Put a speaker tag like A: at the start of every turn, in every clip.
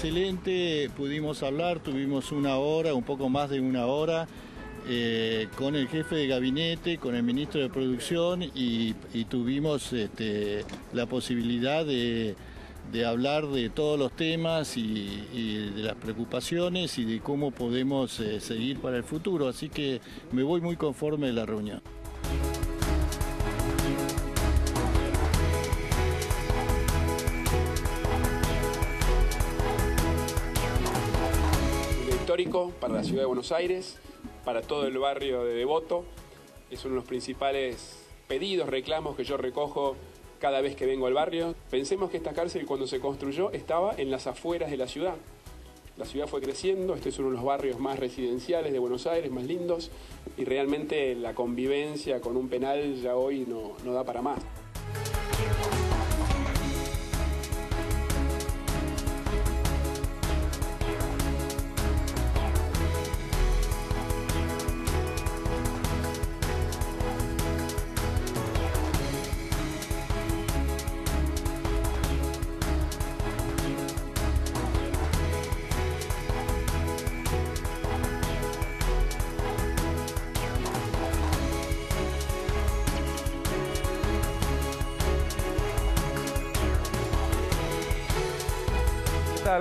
A: excelente, pudimos hablar, tuvimos una hora, un poco más de una hora, con el jefe de gabinete, con el ministro de Producción y tuvimos la posibilidad de hablar de todos los temas y de las preocupaciones y de cómo podemos seguir para el futuro. Así que me voy muy conforme de la reunión.
B: Histórico para la ciudad de Buenos Aires, para todo el barrio de Devoto. Es uno de los principales pedidos, reclamos que yo recojo cada vez que vengo al barrio. Pensemos que esta cárcel, cuando se construyó, estaba en las afueras de la ciudad. La ciudad fue creciendo, este es uno de los barrios más residenciales de Buenos Aires, más lindos, y realmente la convivencia con un penal ya hoy no da para más.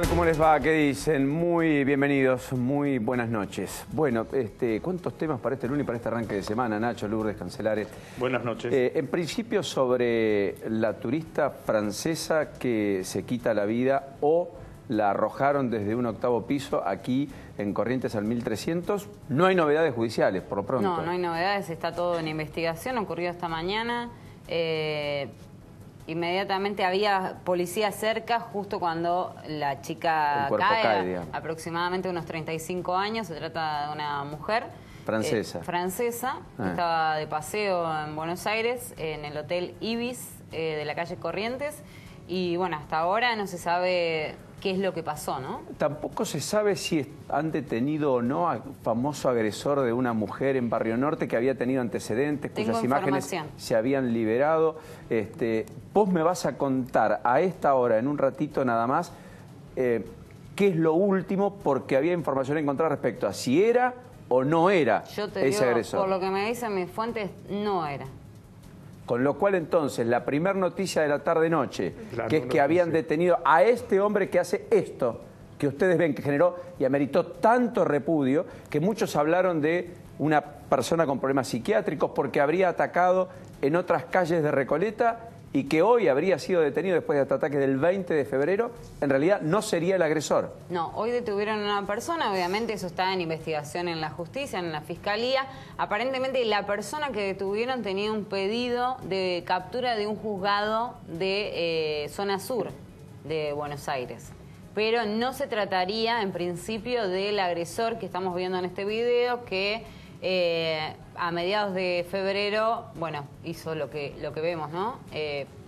C: ¿Cómo les va? ¿Qué dicen? Muy bienvenidos, muy buenas noches. Bueno, ¿cuántos temas para este lunes y para este arranque de semana? Nacho, Lourdes, Cancelares.
D: Buenas noches.
C: En principio sobre la turista francesa que se quita la vida o la arrojaron desde un 8º piso aquí en Corrientes al 1300. No hay novedades judiciales, por lo pronto.
E: No hay novedades, está todo en investigación, ocurrió esta mañana. Inmediatamente había policía cerca justo cuando la chica cae, aproximadamente unos 35 años, se trata de una mujer francesa, que estaba de paseo en Buenos Aires, en el Hotel Ibis de la calle Corrientes, y bueno, hasta ahora no se sabe qué es lo que pasó, ¿no? Tampoco se sabe si han detenido o no al famoso agresor de una mujer en Barrio Norte que había tenido antecedentes, cuyas imágenes se habían liberado. Vos me vas a contar a esta hora, en un ratito nada más, qué es lo último, porque había información encontrada respecto a si era o no era ese agresor. Por lo que me dicen mis fuentes, no era. Con lo cual, entonces, la primera noticia de la tarde-noche, que es que habían detenido a este hombre que hace esto, que ustedes ven que generó y ameritó tanto repudio, que muchos hablaron de una persona con problemas psiquiátricos porque habría atacado en otras calles de Recoleta y que hoy habría sido detenido después de este ataque del 20 de febrero, en realidad no sería el agresor. No, hoy detuvieron a una persona, obviamente eso está en investigación en la justicia, en la fiscalía. Aparentemente la persona que detuvieron tenía un pedido de captura de un juzgado de zona sur de Buenos Aires. Pero no se trataría en principio del agresor que estamos viendo en este video, que a mediados de febrero, bueno, hizo lo que vemos, ¿no?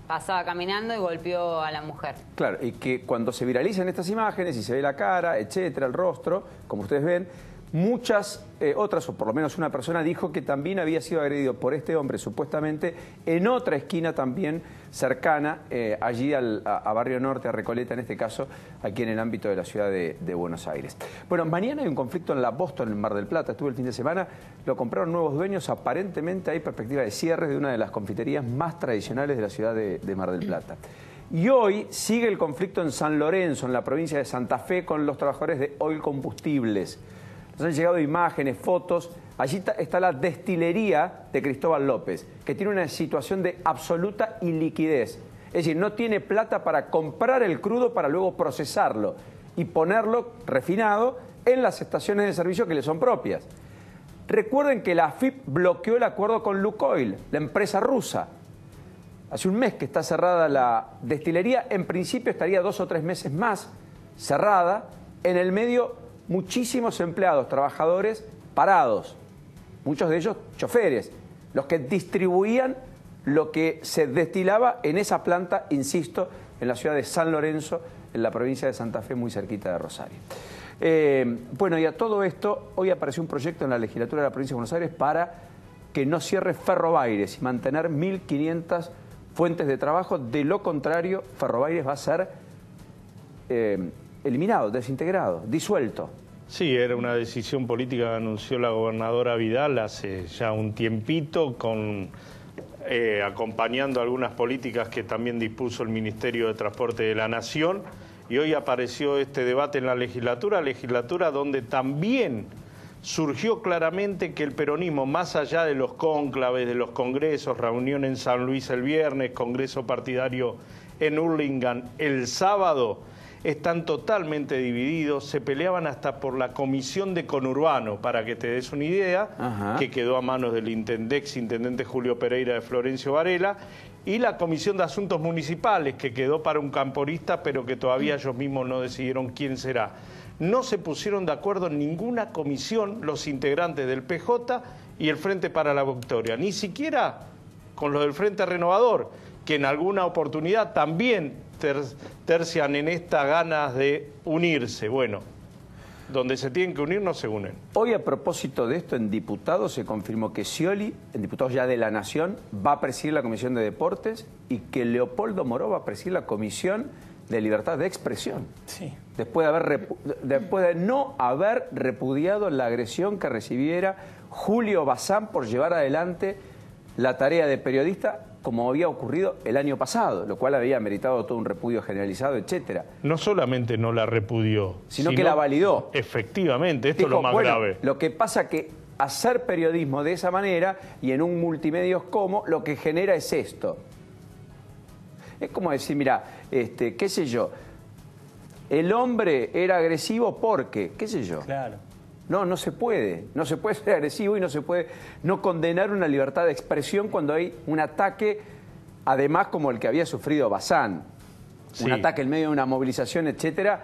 E: Pasaba caminando y golpeó a la mujer. Claro, y que cuando se viralizan estas imágenes y se ve la cara, etcétera, el rostro, como ustedes ven, muchas otras, o por lo menos una persona, dijo que también había sido agredido por este hombre, supuestamente, en otra esquina también cercana, allí a Barrio Norte, a Recoleta, en este caso, aquí en el ámbito de la ciudad de Buenos Aires. Bueno, mañana hay un conflicto en la Boston, en Mar del Plata. Estuve el fin de semana, lo compraron nuevos dueños. Aparentemente hay perspectiva de cierre de una de las confiterías más tradicionales de la ciudad de Mar del Plata. Y hoy sigue el conflicto en San Lorenzo, en la provincia de Santa Fe, con los trabajadores de Oil Combustibles. Nos han llegado imágenes, fotos. Allí está la destilería de Cristóbal López, que tiene una situación de absoluta iliquidez. Es decir, no tiene plata para comprar el crudo para luego procesarlo y ponerlo refinado en las estaciones de servicio que le son propias. Recuerden que la AFIP bloqueó el acuerdo con Lukoil, la empresa rusa. Hace un mes que está cerrada la destilería. En principio estaría 2 o 3 meses más cerrada. En el medio, muchísimos empleados, trabajadores parados, muchos de ellos choferes, los que distribuían lo que se destilaba en esa planta, insisto, en la ciudad de San Lorenzo, en la provincia de Santa Fe, muy cerquita de Rosario. Bueno, y a todo esto, hoy apareció un proyecto en la legislatura de la provincia de Buenos Aires para que no cierre Ferrobaires y mantener 1.500 fuentes de trabajo. De lo contrario, Ferrobaires va a ser
C: eliminado, desintegrado, disuelto.
D: Sí, era una decisión política que anunció la gobernadora Vidal hace ya un tiempito, acompañando algunas políticas que también dispuso el Ministerio de Transporte de la Nación, y hoy apareció este debate en la legislatura donde también surgió claramente que el peronismo, más allá de los cónclaves, de los congresos, reunión en San Luis el viernes, congreso partidario en Hurlingham el sábado, están totalmente divididos, se peleaban hasta por la comisión de conurbano, para que te des una idea, que quedó a manos del ex-intendente Julio Pereira de Florencio Varela, y la comisión de asuntos municipales, que quedó para un camporista, pero que todavía ellos mismos no decidieron quién será. No se pusieron de acuerdo en ninguna comisión los integrantes del PJ y el Frente para la Victoria, ni siquiera con los del Frente Renovador, que en alguna oportunidad también tercian en estas ganas de unirse. Bueno, donde se tienen que unir no se unen.
C: Hoy, a propósito de esto, en diputados se confirmó que Scioli, en diputados ya de la Nación, va a presidir la Comisión de Deportes y que Leopoldo Moró va a presidir la Comisión de Libertad de Expresión.
F: Sí.
C: Después de no haber repudiado la agresión que recibiera Julio Bazán por llevar adelante la tarea de periodista, como había ocurrido el año pasado, lo cual había meritado todo un repudio generalizado, etcétera.
D: No solamente no la repudió,
C: sino que la validó.
D: Efectivamente, esto dijo, es lo más grave.
C: Lo que pasa que hacer periodismo de esa manera y en un multimedios como, lo que genera es esto. Es como decir, mira, qué sé yo, el hombre era agresivo porque, qué sé yo.
F: Claro.
C: No se puede ser agresivo y no se puede no condenar una libertad de expresión cuando hay un ataque, además como el que había sufrido Bazán, sí. Un ataque en medio de una movilización, etcétera,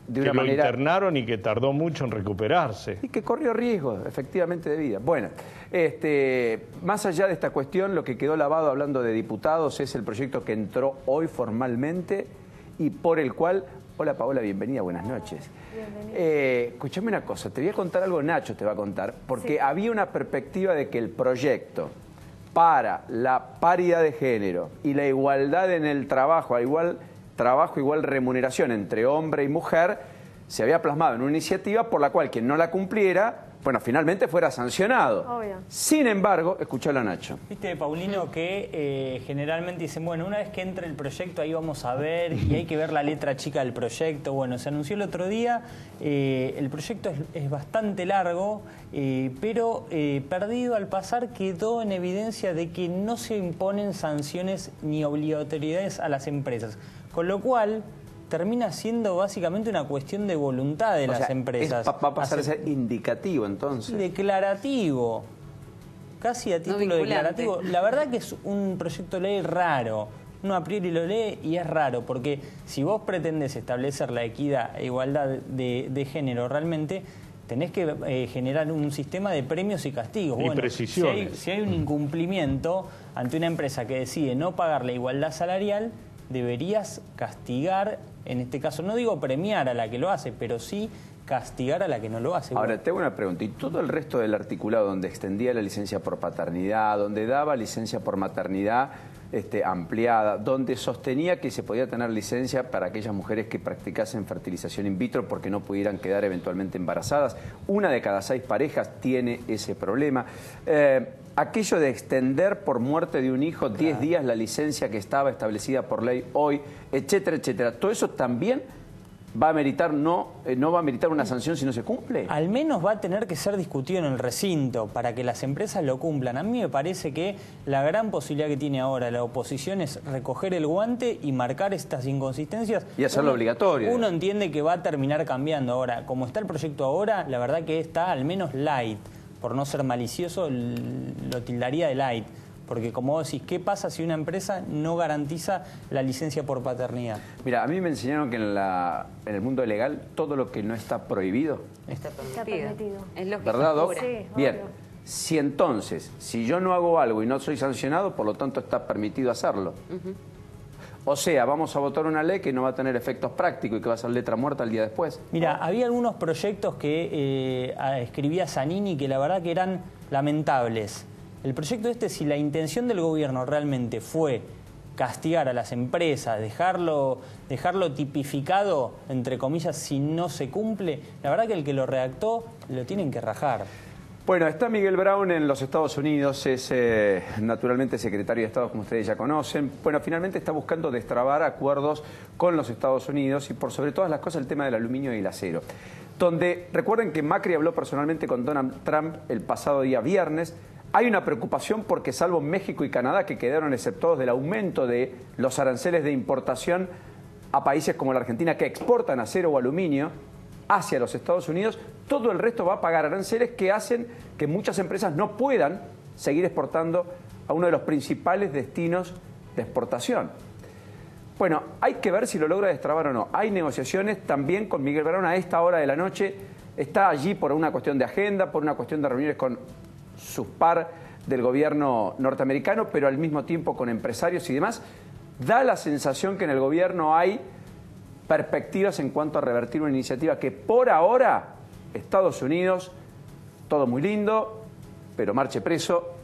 C: de una manera...
D: Que lo internaron y que tardó mucho en recuperarse.
C: Y que corrió riesgo, efectivamente, de vida. Bueno, más allá de esta cuestión, lo que quedó lavado hablando de diputados es el proyecto que entró hoy formalmente y por el cual... Hola Paola, bienvenida, buenas noches. Escúchame una cosa, te voy a contar algo, Nacho te va a contar, porque sí. Había una perspectiva de que el proyecto para la paridad de género y la igualdad en el trabajo, igual remuneración entre hombre y mujer, se había plasmado en una iniciativa por la cual quien no la cumpliera, bueno, finalmente fuera sancionado.
G: Obvio.
C: Sin embargo, escuchalo a Nacho.
F: Viste, Paulino, que generalmente dicen, bueno, una vez que entre el proyecto ahí vamos a ver y hay que ver la letra chica del proyecto. Bueno, se anunció el otro día, el proyecto es bastante largo, pero perdido al pasar quedó en evidencia de que no se imponen sanciones ni obligatoriedades a las empresas. Con lo cual... termina siendo básicamente una cuestión de voluntad de las empresas.
C: Va a pasar a ser indicativo, entonces.
F: Declarativo. Casi a título declarativo. La verdad que es un proyecto de ley raro. Uno a priori lo lee y es raro, porque si vos pretendés establecer la equidad e igualdad de género realmente, tenés que generar un sistema de premios y castigos.
D: Y precisiones.
F: Si hay un incumplimiento ante una empresa que decide no pagar la igualdad salarial, deberías castigar, en este caso no digo premiar a la que lo hace, pero sí castigar a la que no lo hace.
C: Ahora, te hago una pregunta. ¿Y todo el resto del articulado donde extendía la licencia por paternidad, donde daba licencia por maternidad ampliada, donde sostenía que se podía tener licencia para aquellas mujeres que practicasen fertilización in vitro porque no pudieran quedar eventualmente embarazadas? Una de cada 6 parejas tiene ese problema. Aquello de extender por muerte de un hijo 10 días la licencia que estaba establecida por ley hoy, etcétera, etcétera. ¿Todo eso también va a meritar, no va a meritar una sanción si no se cumple?
F: Al menos va a tener que ser discutido en el recinto para que las empresas lo cumplan. A mí me parece que la gran posibilidad que tiene ahora la oposición es recoger el guante y marcar estas inconsistencias.
C: Y hacerlo obligatorio.
F: Uno entiende que va a terminar cambiando. Ahora, como está el proyecto ahora, la verdad que está al menos light. Por no ser malicioso, lo tildaría de light. Porque como vos decís, ¿qué pasa si una empresa no garantiza la licencia por paternidad?
C: Mira, a mí me enseñaron que en el mundo legal todo lo que no está prohibido
E: está permitido. Es lo que
C: ¿verdad, Doc?
G: Sí,
C: bien.
G: Obvio.
C: Si yo no hago algo y no soy sancionado, por lo tanto está permitido hacerlo. O sea, vamos a votar una ley que no va a tener efectos prácticos y que va a ser letra muerta el día después.
F: Mira, había algunos proyectos que escribía Zanini que la verdad que eran lamentables. El proyecto si la intención del gobierno realmente fue castigar a las empresas, dejarlo tipificado, entre comillas, si no se cumple, la verdad que el que lo redactó lo tienen que rajar.
C: Bueno, está Miguel Brown en los Estados Unidos, es naturalmente secretario de Estado, como ustedes ya conocen. Bueno, finalmente está buscando destrabar acuerdos con los Estados Unidos y por sobre todas las cosas el tema del aluminio y el acero. Donde, recuerden que Macri habló personalmente con Donald Trump el pasado día viernes. Hay una preocupación porque salvo México y Canadá, que quedaron exceptuados del aumento de los aranceles de importación a países como la Argentina que exportan acero o aluminio hacia los Estados Unidos, todo el resto va a pagar aranceles que hacen que muchas empresas no puedan seguir exportando a uno de los principales destinos de exportación. Bueno, hay que ver si lo logra destrabar o no. Hay negociaciones también con Miguel Brown a esta hora de la noche. Está allí por una cuestión de agenda, por una cuestión de reuniones con sus par del gobierno norteamericano, pero al mismo tiempo con empresarios y demás. Da la sensación que en el gobierno hay perspectivas en cuanto a revertir una iniciativa que por ahora Estados Unidos, todo muy lindo, pero marche preso.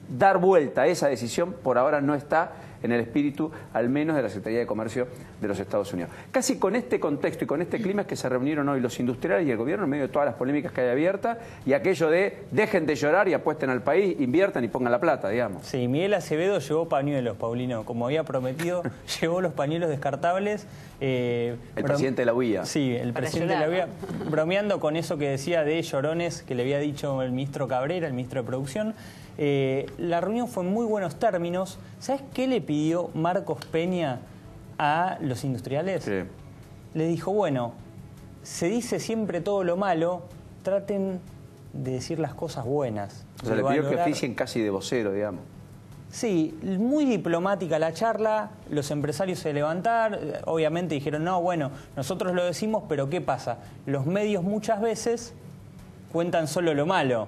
C: Dar vuelta a esa decisión por ahora no está en el espíritu, al menos de la Secretaría de Comercio de los Estados Unidos. Casi con este contexto y con este clima es que se reunieron hoy los industriales y el gobierno en medio de todas las polémicas que hay abiertas y aquello de dejen de llorar y apuesten al país, inviertan y pongan la plata, digamos.
F: Sí, Miguel Acevedo llevó pañuelos, Paulino, como había prometido, llevó los pañuelos descartables.
C: El presidente de la UIA.
F: Sí, el presidente de la UIA, bromeando con eso que decía de llorones que le había dicho el ministro Cabrera, el ministro de Producción. La reunión fue en muy buenos términos. ¿Sabes qué le pidió Marcos Peña a los industriales?
C: Sí.
F: Le dijo, bueno, se dice siempre todo lo malo, traten de decir las cosas buenas.
C: O sea, le pidió que oficien casi de vocero, digamos.
F: Sí, muy diplomática la charla, los empresarios se levantaron, obviamente dijeron, no, bueno, nosotros lo decimos, pero ¿qué pasa? Los medios muchas veces cuentan solo lo malo.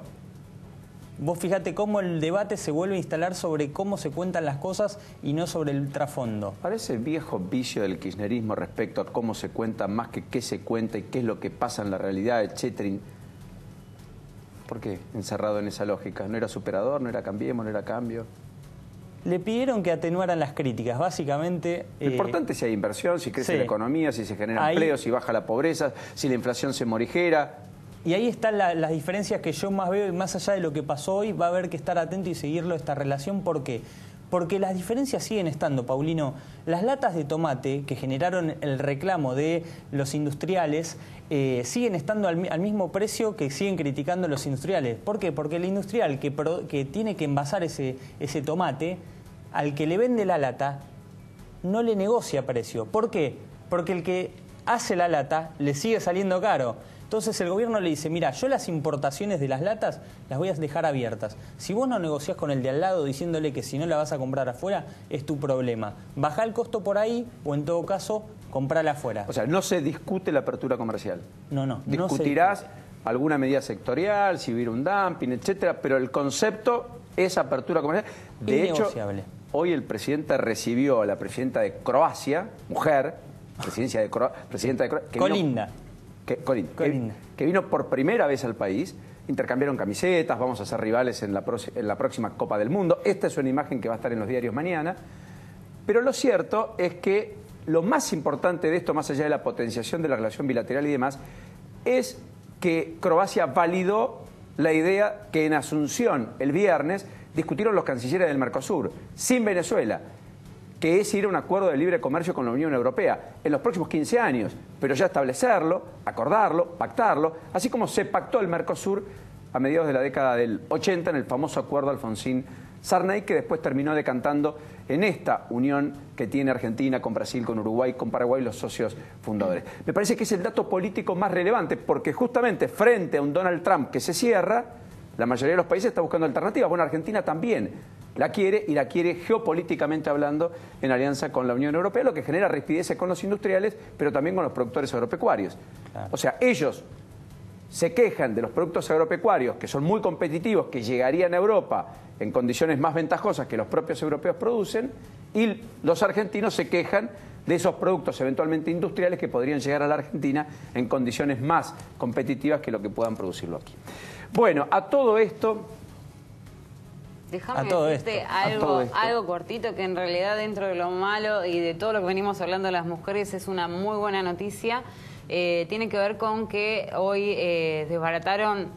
F: Vos fíjate cómo el debate se vuelve a instalar sobre cómo se cuentan las cosas y no sobre el trasfondo.
C: Parece viejo vicio del kirchnerismo respecto a cómo se cuenta más que qué se cuenta y qué es lo que pasa en la realidad, etcétera. ¿Por qué encerrado en esa lógica? ¿No era superador, no era Cambiemos, no era Cambio?
F: Le pidieron que atenuaran las críticas, básicamente.
C: Lo importante es si hay inversión, si crece la economía, si se genera empleo, si baja la pobreza, si la inflación se morigera.
F: Y ahí están las diferencias que yo más veo, y más allá de lo que pasó hoy, va a haber que estar atento y seguirlo esta relación. ¿Por qué? Porque las diferencias siguen estando, Paulino. Las latas de tomate que generaron el reclamo de los industriales siguen estando al mismo precio que siguen criticando los industriales. ¿Por qué? Porque el industrial que tiene que envasar ese tomate, al que le vende la lata, no le negocia precio. ¿Por qué? Porque el que hace la lata le sigue saliendo caro. Entonces el gobierno le dice, mira, yo las importaciones de las latas las voy a dejar abiertas. Si vos no negociás con el de al lado diciéndole que si no la vas a comprar afuera, es tu problema. Bajá el costo por ahí o en todo caso, comprala afuera.
C: O sea, no se discute la apertura comercial.
F: No.
C: Discutirás alguna medida sectorial, si hubiera un dumping, etcétera, pero el concepto es apertura comercial. De hecho, hoy el presidente recibió a la presidenta de Croacia, mujer, presidenta de Croacia,
F: Kolinda.
C: Que vino por primera vez al país, intercambiaron camisetas, vamos a ser rivales en la próxima Copa del Mundo. Esta es una imagen que va a estar en los diarios mañana. Pero lo cierto es que lo más importante de esto, más allá de la potenciación de la relación bilateral y demás, es que Croacia validó la idea que en Asunción el viernes discutieron los cancilleres del Mercosur, sin Venezuela, que es ir a un acuerdo de libre comercio con la Unión Europea en los próximos 15 años, pero ya establecerlo, acordarlo, pactarlo, así como se pactó el Mercosur a mediados de la década del 80 en el famoso acuerdo Alfonsín-Sarney, que después terminó decantando en esta unión que tiene Argentina con Brasil, con Uruguay, con Paraguay, los socios fundadores. Me parece que es el dato político más relevante, porque justamente frente a un Donald Trump que se cierra, la mayoría de los países está buscando alternativas. Bueno, Argentina también la quiere, y la quiere geopolíticamente hablando en alianza con la Unión Europea, lo que genera rispideces con los industriales, pero también con los productores agropecuarios. Claro. O sea, ellos se quejan de los productos agropecuarios, que son muy competitivos, que llegarían a Europa en condiciones más ventajosas que los propios europeos producen, y los argentinos se quejan de esos productos eventualmente industriales que podrían llegar a la Argentina en condiciones más competitivas que lo que puedan producirlo aquí. Bueno, a todo esto
E: Déjame decirte algo cortito, que en realidad dentro de lo malo y de todo lo que venimos hablando de las mujeres es una muy buena noticia. Tiene que ver con que hoy desbarataron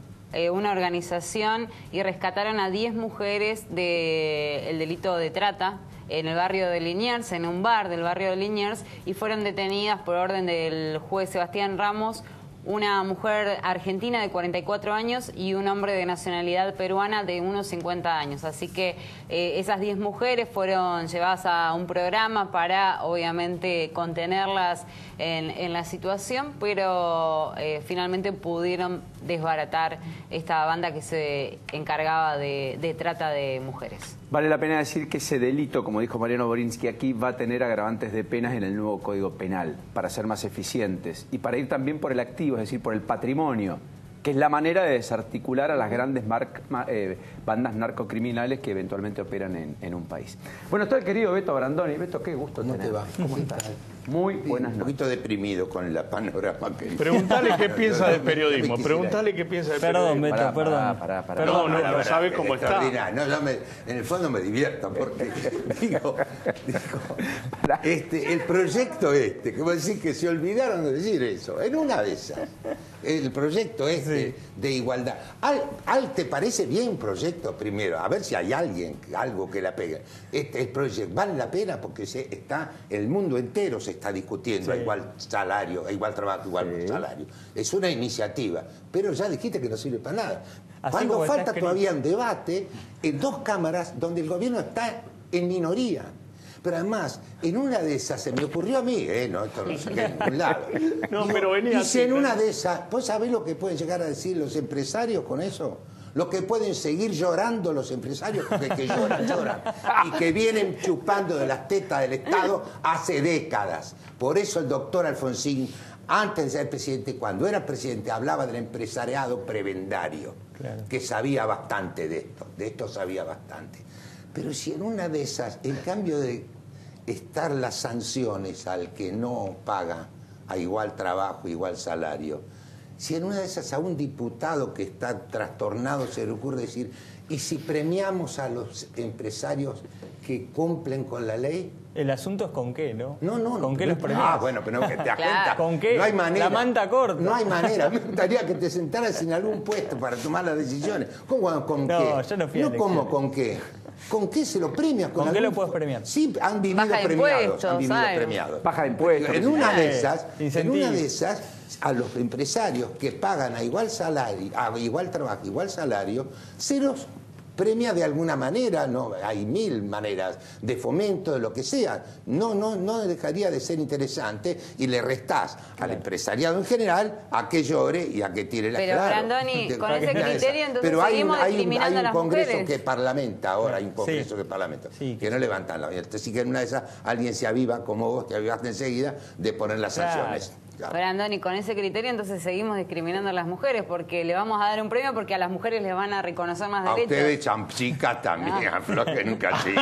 E: una organización y rescataron a 10 mujeres del delito de trata en el barrio de Liniers, en un bar del barrio de Liniers, y fueron detenidas por orden del juez Sebastián Ramos, una mujer argentina de 44 años y un hombre de nacionalidad peruana de unos 50 años. Así que esas 10 mujeres fueron llevadas a un programa para, obviamente, contenerlas en la situación, pero finalmente pudieron desbaratar esta banda que se encargaba de trata de mujeres.
C: Vale la pena decir que ese delito, como dijo Mariano Borinsky aquí, va a tener agravantes de penas en el nuevo Código Penal, para ser más eficientes y para ir también por el activo, es decir, por el patrimonio, que es la manera de desarticular a las grandes bandas narcocriminales que eventualmente operan en un país. Bueno, está el querido Beto Brandoni. Beto, qué gusto
G: tenerte.
C: ¿Cómo te va? ¿Cómo estás? Muy buenas noches.
G: Un poquito deprimido con la panorama que...
D: Preguntale qué piensa del periodismo. Preguntale qué piensa del periodismo.
F: Perdón, Beto, perdón.
D: Perdón, no sabe cómo está.
G: No, en el fondo me divierto porque digo, el proyecto que vos decís que se olvidaron de decir eso, en una de esas, el proyecto de igualdad. ¿Te parece bien proyecto primero? A ver si hay algo que la pegue. El proyecto vale la pena porque el mundo entero se está discutiendo a igual salario, a igual trabajo, igual salario. Es una iniciativa, pero ya dijiste que no sirve para nada. Cuando falta todavía un debate en 2 cámaras donde el gobierno está en minoría. Pero además, en una de esas, se me ocurrió a mí, no, esto no sé qué, en ningún lado.
D: Pero venía
G: así, en una de esas, ¿vos sabés lo que pueden llegar a decir los empresarios con eso? Lo que pueden seguir llorando los empresarios, porque que lloran, y que vienen chupando de las tetas del Estado hace décadas. Por eso el doctor Alfonsín, antes de ser presidente, cuando era presidente, hablaba del empresariado prebendario, que sabía bastante de esto sabía bastante. Pero si en una de esas, en cambio de estar las sanciones al que no paga a igual trabajo, igual salario, si en una de esas a un diputado que está trastornado se le ocurre decir, ¿y si premiamos a los empresarios que cumplen con la ley?
F: El asunto es con qué, ¿no?
G: No.
F: ¿Con qué los premiamos?
G: Bueno, pero que te das cuenta.
F: ¿Con qué?
G: No hay manera.
F: La manta corta.
G: No hay manera. Me gustaría que te sentaras en algún puesto para tomar las decisiones. ¿Con qué?
F: No, yo no fui a elecciones.
G: ¿Cómo con qué? ¿Con qué se lo premia?
F: ¿Con qué lo puedes premiar?
G: Sí, han vivido premiados.
C: Baja de impuestos.
G: En una de esas, a los empresarios que pagan a igual salario, a igual trabajo, igual salario, se los premia de alguna manera, no hay 1000 maneras de fomento, de lo que sea. No dejaría de ser interesante y le restás al empresariado en general a que llore y a que tire la cara.
E: Pero Brandoni, con ese criterio entonces
G: pero
E: seguimos discriminando a las mujeres.
G: Hay un congreso que parlamenta ahora, hay un congreso que parlamenta, que no levantan la mano. Así que en una de esas alguien se aviva, como vos te avivaste enseguida, de poner las sanciones.
E: Claro. Brandoni, con ese criterio entonces seguimos discriminando a las mujeres porque le vamos a dar un premio porque a las mujeres les van a reconocer más derechos.
G: A ustedes champchicas también, aflojen cachito.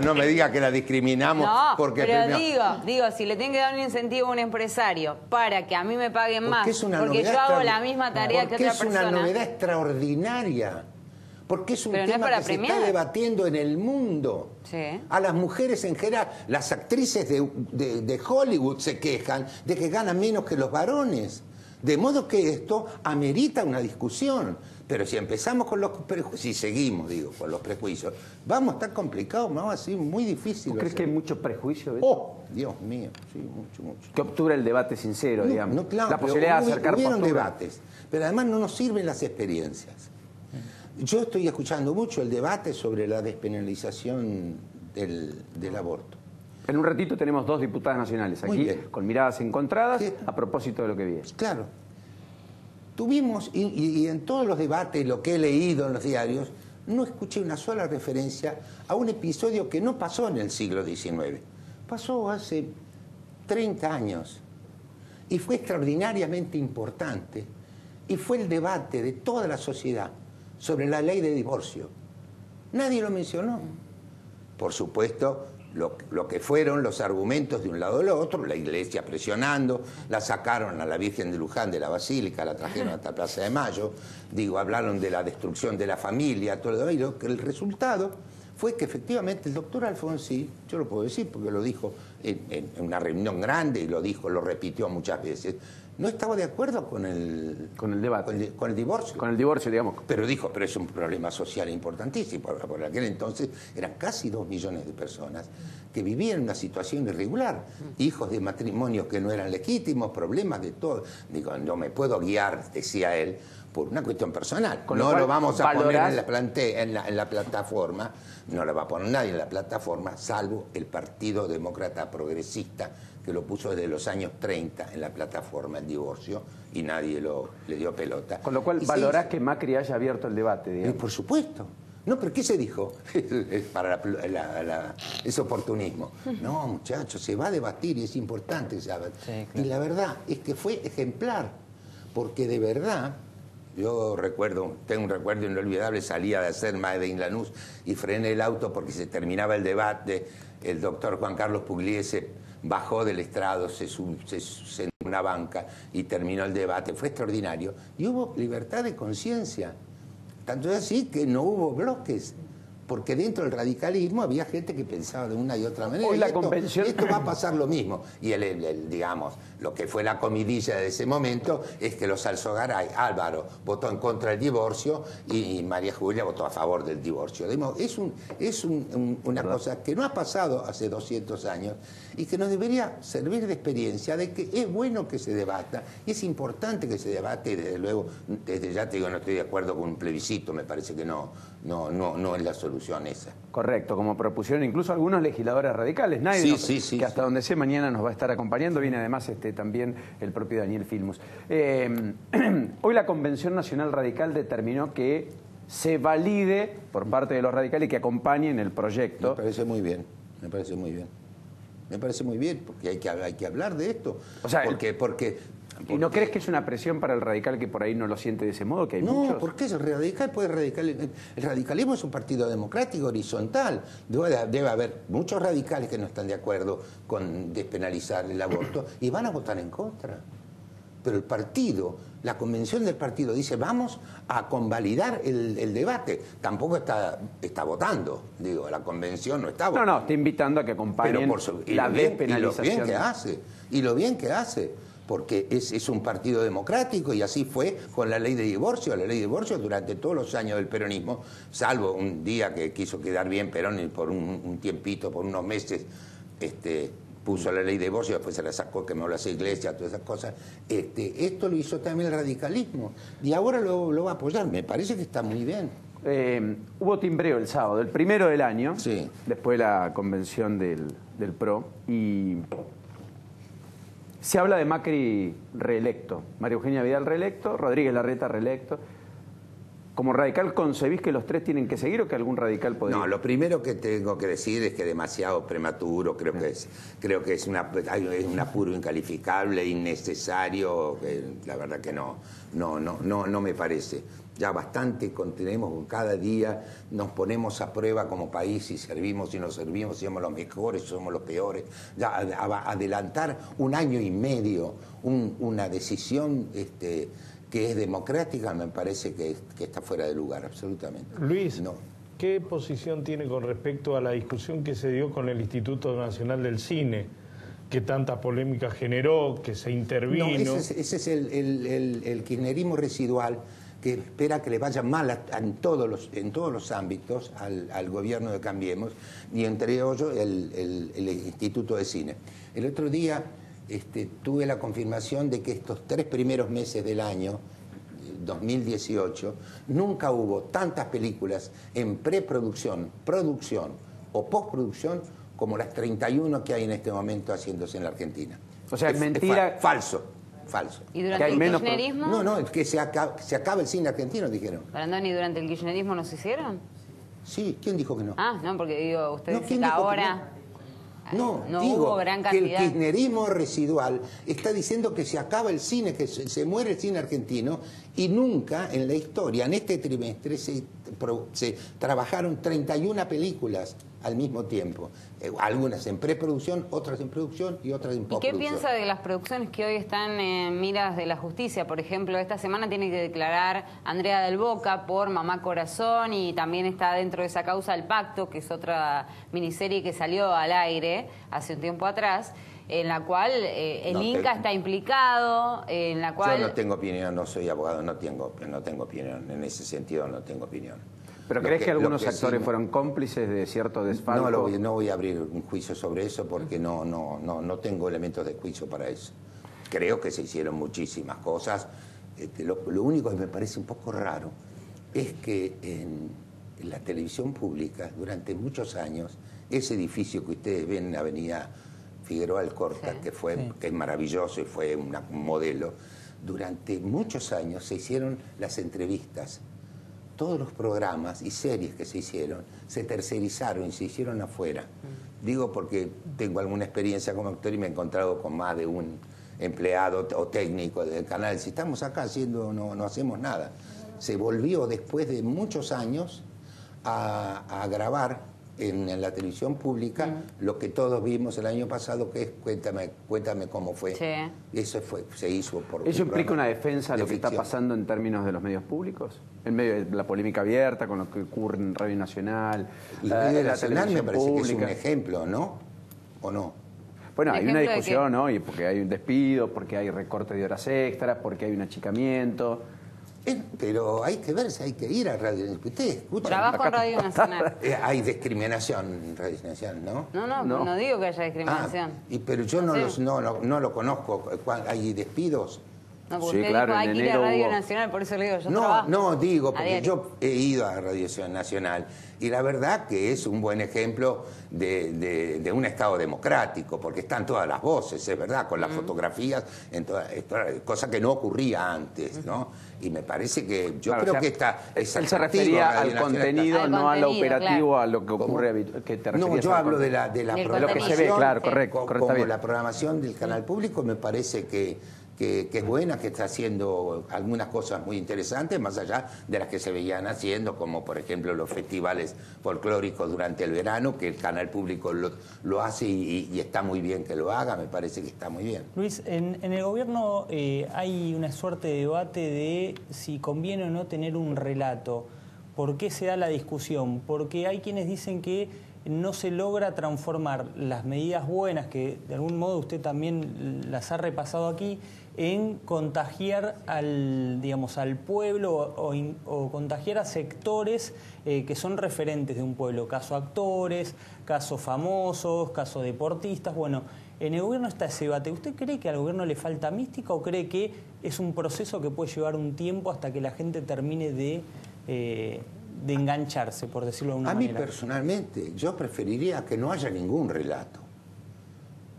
G: No me diga que la discriminamos porque...
E: pero digo, si le tienen que dar un incentivo a un empresario para que a mí me paguen más porque yo hago la misma tarea que otra persona.
G: Porque es una novedad extraordinaria. Porque es un tema que se está debatiendo en el mundo.
E: Sí.
G: A las mujeres en general, las actrices de Hollywood se quejan de que ganan menos que los varones. De modo que esto amerita una discusión. Pero si empezamos con los prejuicios, si seguimos, con los prejuicios, vamos a estar complicados, vamos a ser muy difícil.
C: ¿Crees que hay mucho prejuicio?
G: Dios mío, sí, mucho.
C: Que obtura el debate sincero, digamos.
G: No, claro,
C: la posibilidad de acercar
G: hubieron debates, pero además no nos sirven las experiencias. Yo estoy escuchando mucho el debate sobre la despenalización del aborto.
C: En un ratito tenemos 2 diputadas nacionales aquí con miradas encontradas a propósito de lo que viene.
G: Claro. Tuvimos, y en todos los debates, lo que he leído en los diarios, no escuché una sola referencia a un episodio que no pasó en el siglo XIX. Pasó hace 30 años. Y fue extraordinariamente importante. Y fue el debate de toda la sociedad sobre la ley de divorcio. Nadie lo mencionó. Por supuesto, lo que fueron los argumentos de un lado o del otro, la iglesia presionando, la sacaron a la Virgen de Luján de la Basílica, la trajeron hasta Plaza de Mayo, hablaron de la destrucción de la familia, todo lo demás, y el resultado fue que efectivamente el doctor Alfonsí, yo lo puedo decir porque lo dijo en una reunión grande y lo repitió muchas veces, no estaba de acuerdo con el
C: debate.
G: Con el divorcio.
C: Con el divorcio, digamos.
G: Pero dijo, pero es un problema social importantísimo. Por aquel entonces eran casi 2 millones de personas que vivían en una situación irregular. Hijos de matrimonios que no eran legítimos, problemas de todo. Digo, no me puedo guiar, decía él, por una cuestión personal. No lo vamos a poner en la plataforma, no lo va a poner nadie en la plataforma, salvo el Partido Demócrata Progresista, que lo puso desde los años 30 en la plataforma, el divorcio, y nadie le dio pelota.
C: Con lo cual, valorás que Macri haya abierto el debate, digamos.
G: Por supuesto. No, pero ¿qué se dijo? Para es oportunismo. No, muchachos, se va a debatir y es importante que se haga. Sí, claro. Y la verdad es que fue ejemplar, porque de verdad, yo tengo un recuerdo inolvidable, salía de hacer Made in Lanús y frené el auto porque se terminaba el debate, el doctor Juan Carlos Pugliese bajó del estrado, se sentó en una banca y terminó el debate. Fue extraordinario. Y hubo libertad de conciencia. Tanto es así que no hubo bloques, porque dentro del radicalismo había gente que pensaba de una y otra manera.
C: Hoy la
G: convención... esto va a pasar lo mismo. Y digamos, lo que fue la comidilla de ese momento es que los Alzogaray, Álvaro votó en contra del divorcio y María Julia votó a favor del divorcio. Es una cosa que no ha pasado hace 200 años y que nos debería servir de experiencia de que es bueno que se debata, y es importante que se debate, y desde luego, desde ya te digo, no estoy de acuerdo con un plebiscito, me parece que no es la solución esa.
C: Correcto, como propusieron incluso algunos legisladores radicales, nadie que hasta donde sé mañana nos va a estar acompañando, viene además también el propio Daniel Filmus. Hoy la Convención Nacional Radical determinó que se valide por parte de los radicales que acompañen el proyecto.
G: Me parece muy bien, me parece muy bien. Me parece muy bien, porque hay que hablar de esto.
C: O sea, ¿y no crees que es una presión para el radical que por ahí no lo siente de ese modo? Que hay muchos?
G: No, porque el radicalismo es un partido democrático horizontal. Debe haber muchos radicales que no están de acuerdo con despenalizar el aborto y van a votar en contra. Pero el partido, la convención del partido dice vamos a convalidar el debate. Tampoco está votando, digo, la convención no está votando.
C: No, está invitando a que acompañen la despenalización.
G: Y lo bien que hace. Porque es un partido democrático y así fue con la ley de divorcio. La ley de divorcio durante todos los años del peronismo, salvo un día que quiso quedar bien Perón y por un tiempito, por unos meses, puso la ley de divorcio, después se la sacó, quemó las iglesias, todas esas cosas. Esto lo hizo también el radicalismo y ahora lo va a apoyar. Me parece que está muy bien.
C: Hubo timbreo el sábado, el primero del año, después de la convención del PRO, y se habla de Macri reelecto, María Eugenia Vidal reelecto, Rodríguez Larreta reelecto. ¿Como radical concebís que los tres tienen que seguir o que algún radical podría?
G: No, lo primero que tengo que decir es que demasiado prematuro, creo que es un apuro incalificable, innecesario, la verdad que no me parece. Ya bastante tenemos, cada día nos ponemos a prueba como país, si servimos, si no servimos, si somos los mejores, si somos los peores. Ya adelantar 1 año y medio una decisión que es democrática, me parece que está fuera de lugar, absolutamente.
D: Luis, ¿qué posición tiene con respecto a la discusión que se dio con el Instituto Nacional del Cine? Que tanta polémica generó, que se intervino.
G: No, ese es el kirchnerismo residual que espera que le vaya mal en todos los ámbitos al gobierno de Cambiemos, y entre ellos el Instituto de Cine. El otro día tuve la confirmación de que estos 3 primeros meses del año 2018 nunca hubo tantas películas en preproducción, producción o postproducción como las 31 que hay en este momento haciéndose en la Argentina.
C: O sea, es mentira.
G: Falso.
E: ¿Y durante el kirchnerismo?
G: No, es que se acaba el cine argentino, dijeron.
E: ¿y durante el kirchnerismo no se hicieron?
G: Sí, ¿quién dijo que no?
E: No, porque digo, usted dice que ahora...
G: No,
E: hubo gran cantidad.
G: Que el kirchnerismo residual está diciendo que se acaba el cine, que se muere el cine argentino, y nunca en la historia, en este trimestre, se trabajaron 31 películas. al mismo tiempo. Algunas en preproducción, otras en producción y otras en postproducción.
E: ¿Y qué piensa de las producciones que hoy están en miras de la justicia? Por ejemplo, esta semana tiene que declarar Andrea del Boca por Mamá Corazón, y también está dentro de esa causa El Pacto, que es otra miniserie que salió al aire hace un tiempo atrás, en la cual el Inca está implicado, en la cual...
G: Yo no tengo opinión, no soy abogado, no tengo opinión, en ese sentido no tengo opinión.
C: ¿Pero crees que algunos actores fueron cómplices de cierto desfalco?
G: No voy a abrir un juicio sobre eso porque no tengo elementos de juicio para eso. Creo que se hicieron muchísimas cosas. Lo único que me parece un poco raro es que en la televisión pública, durante muchos años, ese edificio que ustedes ven en la avenida Figueroa Alcorta, sí, que es maravilloso y fue un modelo, durante muchos años se hicieron las entrevistas. Todos los programas y series que se hicieron se tercerizaron y se hicieron afuera. Digo porque tengo alguna experiencia como actor y me he encontrado con más de un empleado o técnico del canal. Si estamos acá haciendo, no hacemos nada. Se volvió después de muchos años a grabar en la televisión pública lo que todos vimos el año pasado, que es Cuéntame cómo fue. Sí. Eso se hizo por...
C: ¿Eso implica una defensa de lo que está pasando en términos de los medios públicos? En medio de la polémica abierta con lo que ocurre en Radio Nacional.
G: Radio Nacional me parece que es un ejemplo, ¿no? ¿O no?
C: Bueno, hay una discusión, ¿no? Y porque hay un despido, porque hay recorte de horas extras, porque hay un achicamiento...
G: Pero hay que ver si hay que ir a Radio Nacional. Ustedes escuchan.
E: Trabajo en Radio Nacional.
G: Hay discriminación en Radio Nacional, ¿no?
E: No digo que haya discriminación.
G: Pero yo no lo conozco. ¿Hay despidos?
E: No, porque sí, claro, hay que ir a Radio Nacional, por eso le digo, yo trabajo.
G: No, digo, porque yo he ido a Radio Nacional y la verdad que es un buen ejemplo de un Estado democrático, porque están todas las voces, es verdad, con las fotografías, cosa que no ocurría antes, ¿no? Y me parece que yo creo que
C: él se refería al contenido, no a lo operativo, claro, a lo que ocurre.
G: Yo hablo de la programación,
C: lo que se ve, claro, correcto.
G: Como la programación del canal público me parece que es buena, que está haciendo algunas cosas muy interesantes, más allá de las que se veían haciendo, como por ejemplo los festivales folclóricos durante el verano, que el canal público lo hace y está muy bien que lo haga, me parece que está muy bien.
F: Luis, en el gobierno hay una suerte de debate de si conviene o no tener un relato. ¿Por qué se da la discusión? Porque hay quienes dicen que no se logra transformar las medidas buenas, que de algún modo usted también las ha repasado aquí, en contagiar al pueblo o contagiar a sectores que son referentes de un pueblo, caso actores, caso famosos, caso deportistas. Bueno, en el gobierno está ese debate. ¿Usted cree que al gobierno le falta mística o cree que es un proceso que puede llevar un tiempo hasta que la gente termine de engancharse, por decirlo de una manera?
G: A mí personalmente, yo preferiría que no haya ningún relato.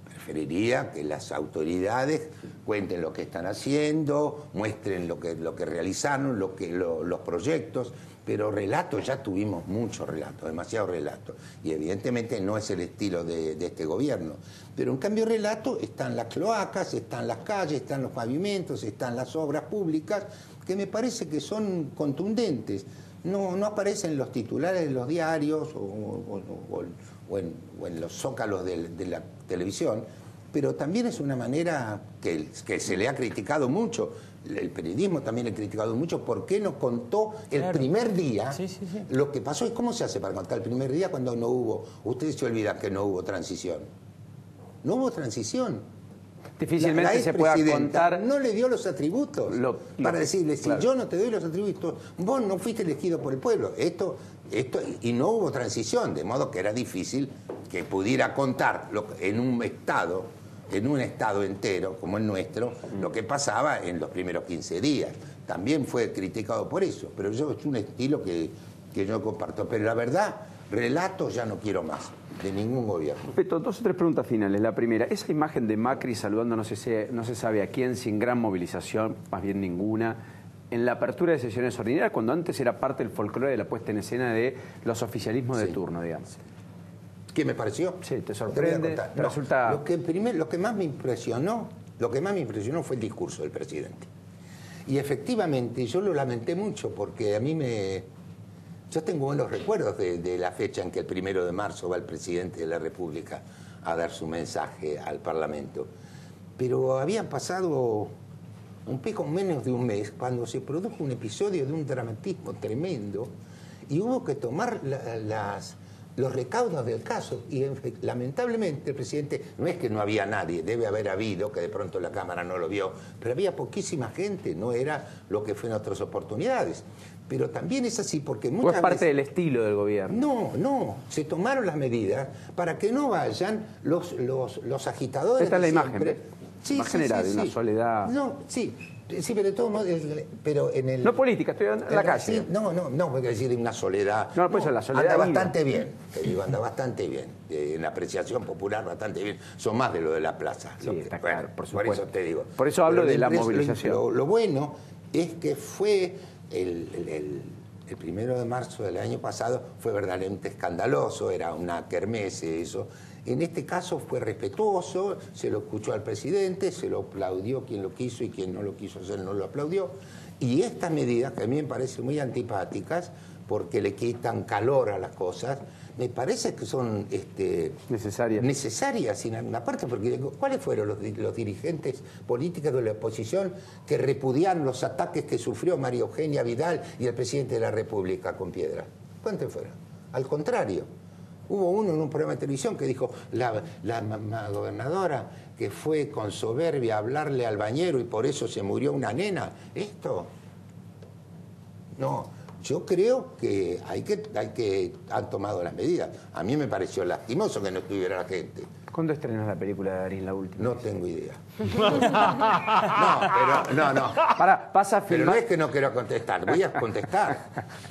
G: Preferiría que las autoridades cuenten lo que están haciendo, muestren lo que realizaron, los proyectos, pero relatos, ya tuvimos muchos relatos, demasiados relatos, y evidentemente no es el estilo de este gobierno. Pero en cambio relato están las cloacas, están las calles, están los pavimentos, están las obras públicas, que me parece que son contundentes. No aparecen los titulares de los diarios o en los zócalos de la televisión, pero también es una manera que se le ha criticado mucho. El periodismo también le ha criticado mucho. ¿Por qué no contó el primer día lo que pasó? ¿Y cómo se hace para contar el primer día cuando no hubo? Ustedes se olvidan que no hubo transición. No hubo transición.
C: Difícilmente se pueda contar.
G: No le dio los atributos para decirle, si yo no te doy los atributos, vos no fuiste elegido por el pueblo. Esto, y no hubo transición, de modo que era difícil que pudiera contar en un estado entero, como el nuestro, lo que pasaba en los primeros 15 días. También fue criticado por eso, pero es un estilo que yo comparto. Pero la verdad, relatos ya no quiero más, de ningún gobierno.
C: Peto, 2 o 3 preguntas finales. La primera, esa imagen de Macri saludando no se sabe a quién, sin gran movilización, más bien ninguna, en la apertura de sesiones ordinarias, cuando antes era parte del folclore de la puesta en escena de los oficialismos de turno, digamos.
G: ¿Qué me pareció?
C: Sí, ¿te sorprende?
G: No, resulta... Lo que más me impresionó fue el discurso del presidente. Y efectivamente yo lo lamenté mucho porque a mí Yo tengo buenos recuerdos de la fecha en que el 1 de marzo va el presidente de la República a dar su mensaje al Parlamento. Pero habían pasado un poco menos de un mes cuando se produjo un episodio de un dramatismo tremendo y hubo que tomar los recaudos del caso. Y lamentablemente el presidente, no es que no había nadie, debe haber habido, que de pronto la Cámara no lo vio, pero había poquísima gente, no era lo que fue en otras oportunidades. Pero también es así porque muchas veces...
C: ¿O es parte del estilo del gobierno?
G: No, se tomaron las medidas para que no vayan los agitadores.
C: Esta es la imagen,
G: siempre. Sí,
C: más general, de una soledad...
G: No, sí, pero de todos modos, pero en el...
C: No política, estoy en la calle.
G: Sí, no, voy a decir una soledad.
C: No, pues la soledad...
G: Anda bastante bien, te digo, anda bastante bien. En apreciación popular, bastante bien. Son más de lo de la plaza.
C: Sí, está claro, por supuesto.
G: Por eso te digo.
C: Por eso hablo de la movilización.
G: Lo bueno es que fue el 1 de marzo del año pasado, fue verdaderamente escandaloso, era una kermesse eso. En este caso fue respetuoso, se lo escuchó al presidente, se lo aplaudió quien lo quiso y quien no lo quiso hacer no lo aplaudió. Y estas medidas, que a mí me parecen muy antipáticas, porque le quitan calor a las cosas, me parece que son necesarias en alguna parte, porque ¿cuáles fueron los dirigentes políticos de la oposición que repudiaron los ataques que sufrió María Eugenia Vidal y el presidente de la República con piedra? ¿Cuántos fueron? Al contrario. Hubo uno en un programa de televisión que dijo, la gobernadora que fue con soberbia a hablarle al bañero y por eso se murió una nena. ¿Esto? No, yo creo que han tomado las medidas. A mí me pareció lastimoso que no estuviera la gente.
C: ¿Cuándo estrenas la película de Darín, la última?
G: No tengo idea. No.
C: Vas a filmar.
G: Pero no es que no quiero contestar, voy a contestar.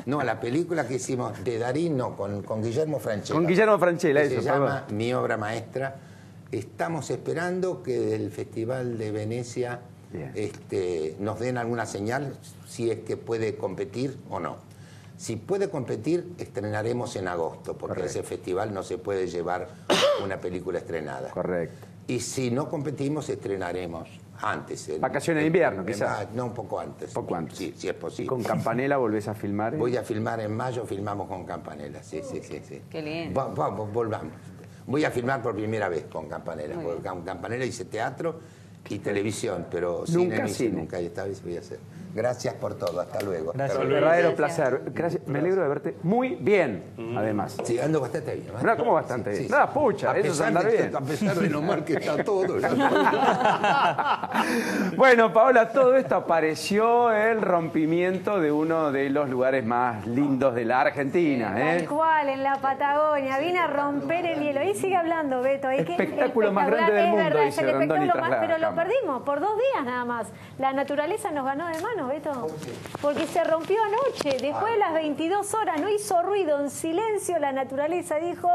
G: No, la película que hicimos de Darín, no, con Guillermo Francella.
C: Con Guillermo Francella, eso.
G: Se llama Mi obra maestra. Estamos esperando que del Festival de Venecia nos den alguna señal si es que puede competir o no. Si puede competir, estrenaremos en agosto, porque ese festival no se puede llevar una película estrenada.
C: Correcto.
G: Y si no competimos, estrenaremos antes.
C: Vacaciones de invierno, quizás.
G: No, un poco antes.
C: Poco antes.
G: Sí, si es posible.
C: ¿Y con Campanella volvés a filmar?
G: Voy a filmar en mayo, filmamos con Campanella, sí.
E: Qué lindo.
G: Volvamos. Voy a filmar por primera vez con Campanella, porque con Campanella hice teatro y televisión, pero
C: nunca
G: nunca, y esta vez voy a hacer. Gracias por todo, hasta luego.
C: Gracias. Un verdadero placer. Gracias. Me alegro de verte muy bien, además.
G: Sí, ando bastante bien.
C: No, ¿cómo bastante bien? Nada, pucha, eso es andar bien.
G: A pesar de lo mal que está todo.
C: Bueno, Paola, todo esto apareció el rompimiento de uno de los lugares más lindos de la Argentina.
H: Tal cual, en la Patagonia. Vine a romper el hielo. Ahí sigue hablando, Beto.
C: Espectáculo más grande del mundo,
H: verdad,
C: dice Rondoni tras la
H: pero lo
C: cámara.
H: perdimos por 2 días nada más. La naturaleza nos ganó de mano, Beto. Porque se rompió anoche, después de las 22 horas, no hizo ruido, en silencio la naturaleza dijo,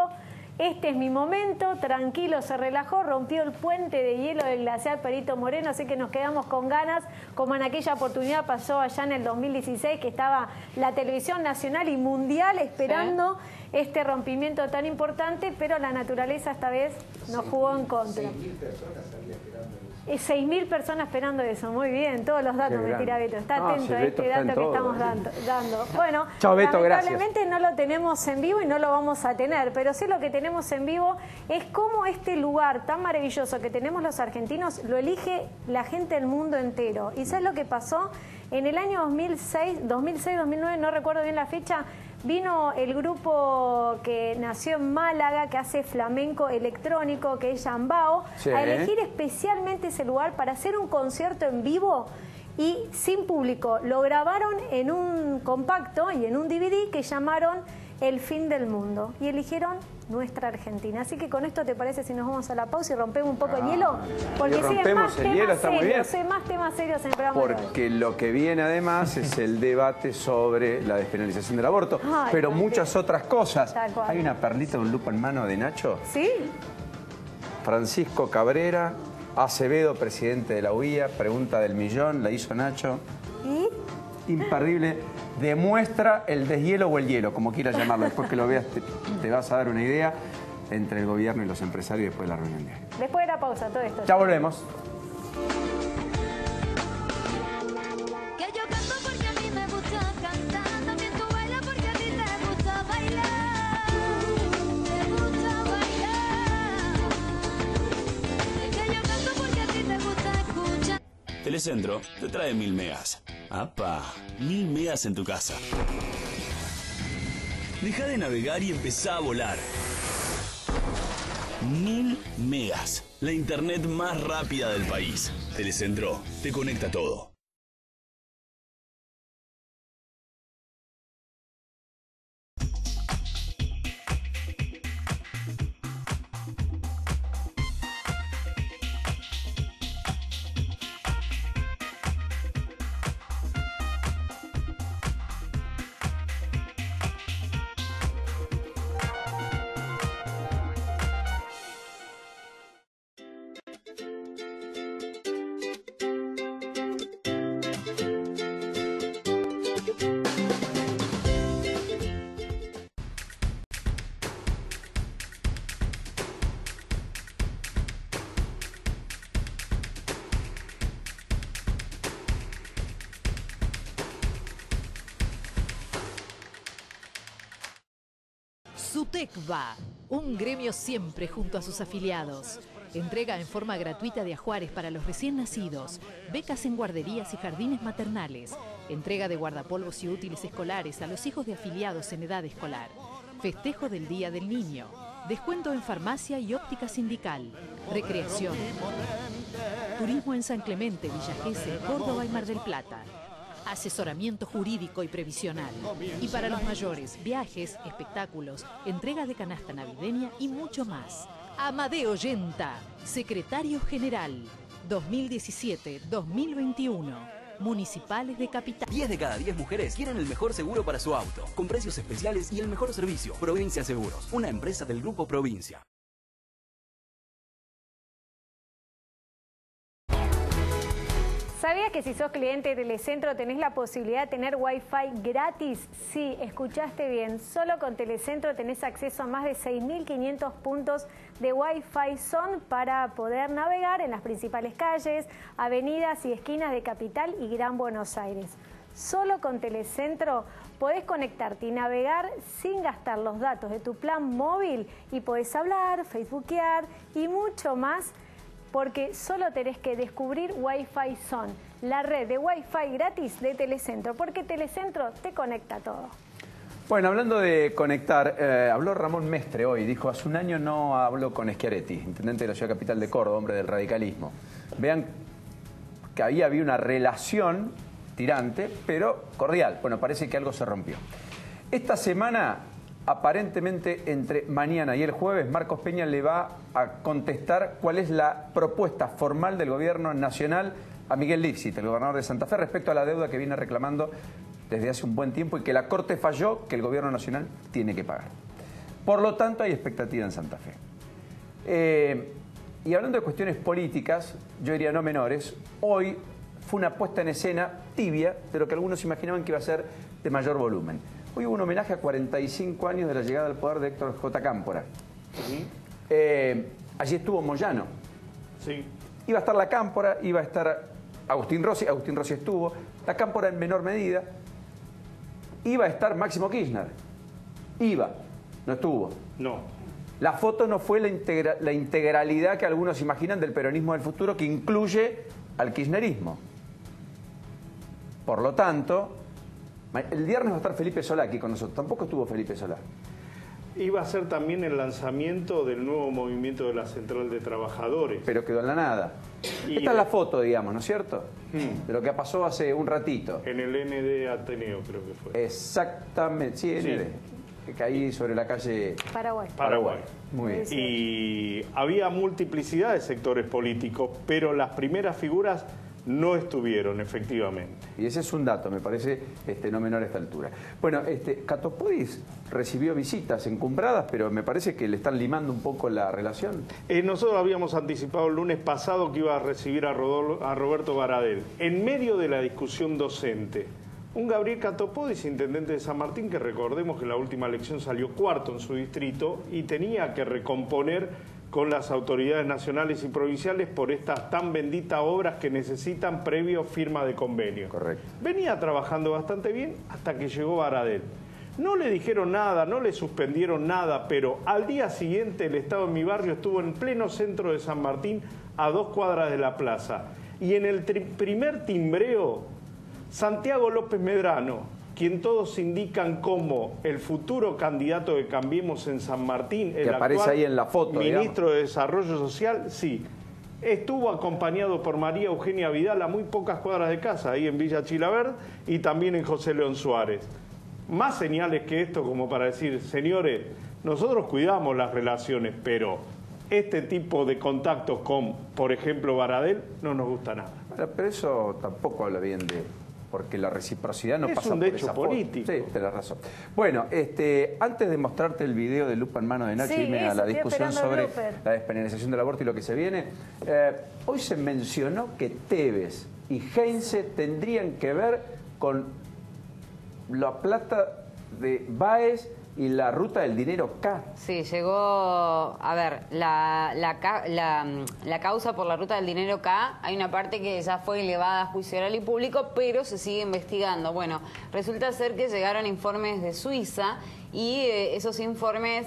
H: este es mi momento, tranquilo, se relajó, rompió el puente de hielo del glaciar Perito Moreno, así que nos quedamos con ganas, como en aquella oportunidad pasó allá en el 2016, que estaba la televisión nacional y mundial esperando este rompimiento tan importante, pero la naturaleza esta vez nos jugó en contra. 6.000 personas esperando eso, muy bien, todos los datos me tira Beto, está atento a este dato que estamos dando. Bueno,
C: chao, Beto,
H: lamentablemente no lo tenemos en vivo y no lo vamos a tener, pero sí lo que tenemos en vivo es cómo este lugar tan maravilloso que tenemos los argentinos lo elige la gente del mundo entero. ¿Y sabes lo que pasó? En el año 2006-2009, no recuerdo bien la fecha, vino el grupo que nació en Málaga, que hace flamenco electrónico, que es Yambao, a elegir especialmente ese lugar para hacer un concierto en vivo y sin público. Lo grabaron en un compacto y en un DVD que llamaron El Fin del Mundo y eligieron nuestra Argentina. Así que con esto, ¿te parece si nos vamos a la pausa y rompemos un poco el hielo? Porque siguen más temas serios en el programa.
C: Porque lo que viene además es el debate sobre la despenalización del aborto, pero muchas otras cosas. Hay una perlita de un lupo en mano de Nacho.
H: Sí.
C: Francisco Cabrera, Acevedo, presidente de la UIA, pregunta del millón, la hizo Nacho.
H: ¿Y?
C: Imperdible. Demuestra el deshielo o el hielo, como quieras llamarlo. Después que lo veas te vas a dar una idea entre el gobierno y los empresarios después de la reunión de hoy.
H: Después de la pausa, todo esto.
C: Ya volvemos.
I: Que yo canto porque a mí me gusta cantar, también tú bailas porque a ti te Telecentro te trae 1000 megas. ¡Apa! 1000 megas en tu casa. Deja de navegar y empezá a volar. 1000 megas. La internet más rápida del país. Telecentro te conecta todo.
J: SUTECBA, un gremio siempre junto a sus afiliados. Entrega en forma gratuita de ajuares para los recién nacidos, becas en guarderías y jardines maternales, entrega de guardapolvos y útiles escolares a los hijos de afiliados en edad escolar, festejo del Día del Niño, descuento en farmacia y óptica sindical, recreación, turismo en San Clemente, Villa Gesell, Córdoba y Mar del Plata. Asesoramiento jurídico y previsional. Y para los mayores, viajes, espectáculos, entrega de canasta navideña y mucho más. Amadeo Yenta, Secretario General, 2017-2021. Municipales de Capital.
K: 10 de cada 10 mujeres quieren el mejor seguro para su auto, con precios especiales y el mejor servicio. Provincia Seguros, una empresa del Grupo Provincia.
H: ¿Sabías que si sos cliente de Telecentro tenés la posibilidad de tener Wi-Fi gratis? Sí, escuchaste bien. Solo con Telecentro tenés acceso a más de 6.500 puntos de Wi-Fi Zone para poder navegar en las principales calles, avenidas y esquinas de Capital y Gran Buenos Aires. Solo con Telecentro podés conectarte y navegar sin gastar los datos de tu plan móvil y podés hablar, facebookear y mucho más, porque solo tenés que descubrir Wi-Fi Zone, la red de Wi-Fi gratis de Telecentro, porque Telecentro te conecta todo.
C: Bueno, hablando de conectar, habló Ramón Mestre hoy, dijo, hace un año no habló con Schiaretti, intendente de la ciudad capital de Córdoba, hombre del radicalismo. Vean que había una relación tirante, pero cordial. Bueno, parece que algo se rompió. Esta semana, aparentemente entre mañana y el jueves, Marcos Peña le va a contestar cuál es la propuesta formal del gobierno nacional a Miguel Lifschit, el gobernador de Santa Fe, respecto a la deuda que viene reclamando desde hace un buen tiempo y que la Corte falló que el gobierno nacional tiene que pagar. Por lo tanto, hay expectativa en Santa Fe. Y hablando de cuestiones políticas, yo diría no menores, hoy fue una puesta en escena tibia de lo que algunos imaginaban que iba a ser de mayor volumen. Hoy hubo un homenaje a 45 años de la llegada al poder de Héctor J. Cámpora. Allí estuvo Moyano.
D: Sí.
C: Iba a estar la Cámpora, iba a estar Agustín Rossi estuvo, la Cámpora en menor medida. Iba a estar Máximo Kirchner. No estuvo.
D: No.
C: La foto no fue la integralidad que algunos imaginan del peronismo del futuro, que incluye al kirchnerismo. Por lo tanto, el viernes va a estar Felipe Solá aquí con nosotros. Tampoco estuvo Felipe Solá.
D: Iba a ser también el lanzamiento del nuevo movimiento de la Central de Trabajadores.
C: Pero quedó en la nada. Esta es la foto, digamos, ¿no es cierto? De lo que pasó hace un ratito.
D: En el ND Ateneo, creo que fue.
C: Exactamente, sí, ND. Que ahí sobre la calle
H: Paraguay.
C: Muy bien.
D: Y había multiplicidad de sectores políticos, pero las primeras figuras no estuvieron, efectivamente.
C: Y ese es un dato, me parece no menor a esta altura. Bueno, Catopodis recibió visitas encumbradas, pero me parece que le están limando un poco la relación.
D: Nosotros habíamos anticipado el lunes pasado que iba a recibir a Roberto Baradel. En medio de la discusión docente, un Gabriel Catopodis, intendente de San Martín, que recordemos que en la última elección salió cuarto en su distrito y tenía que recomponer con las autoridades nacionales y provinciales por estas tan benditas obras que necesitan previo firma de convenio.
C: Correcto.
D: Venía trabajando bastante bien hasta que llegó Baradel. No le dijeron nada, no le suspendieron nada, pero al día siguiente el Estado en mi barrio estuvo en pleno centro de San Martín, a 2 cuadras de la plaza. Y en el primer timbreo, Santiago López Medrano, quien todos indican como el futuro candidato de Cambiemos en San Martín, el
C: aparece ahí en la foto,
D: ministro de Desarrollo Social, sí, estuvo acompañado por María Eugenia Vidal a muy pocas cuadras de casa, ahí en Villa Chilavert y también en José León Suárez. Más señales que esto como para decir, señores, nosotros cuidamos las relaciones, pero este tipo de contactos con, por ejemplo, Baradel, no nos gusta nada.
C: Pero eso tampoco habla bien de... porque la reciprocidad no pasa por esa
D: hecho político.
C: Sí, tenés razón. Bueno, antes de mostrarte el video de Lupa en mano de Nacho y a la discusión sobre la despenalización del aborto y lo que se viene, hoy se mencionó que Tevez y Heinze tendrían que ver con la plata de Báez y la ruta del dinero K.
E: Sí, llegó, a ver, la causa por la ruta del dinero K, hay una parte que ya fue elevada a juicio oral y público, pero se sigue investigando. Bueno, resulta ser que llegaron informes de Suiza y esos informes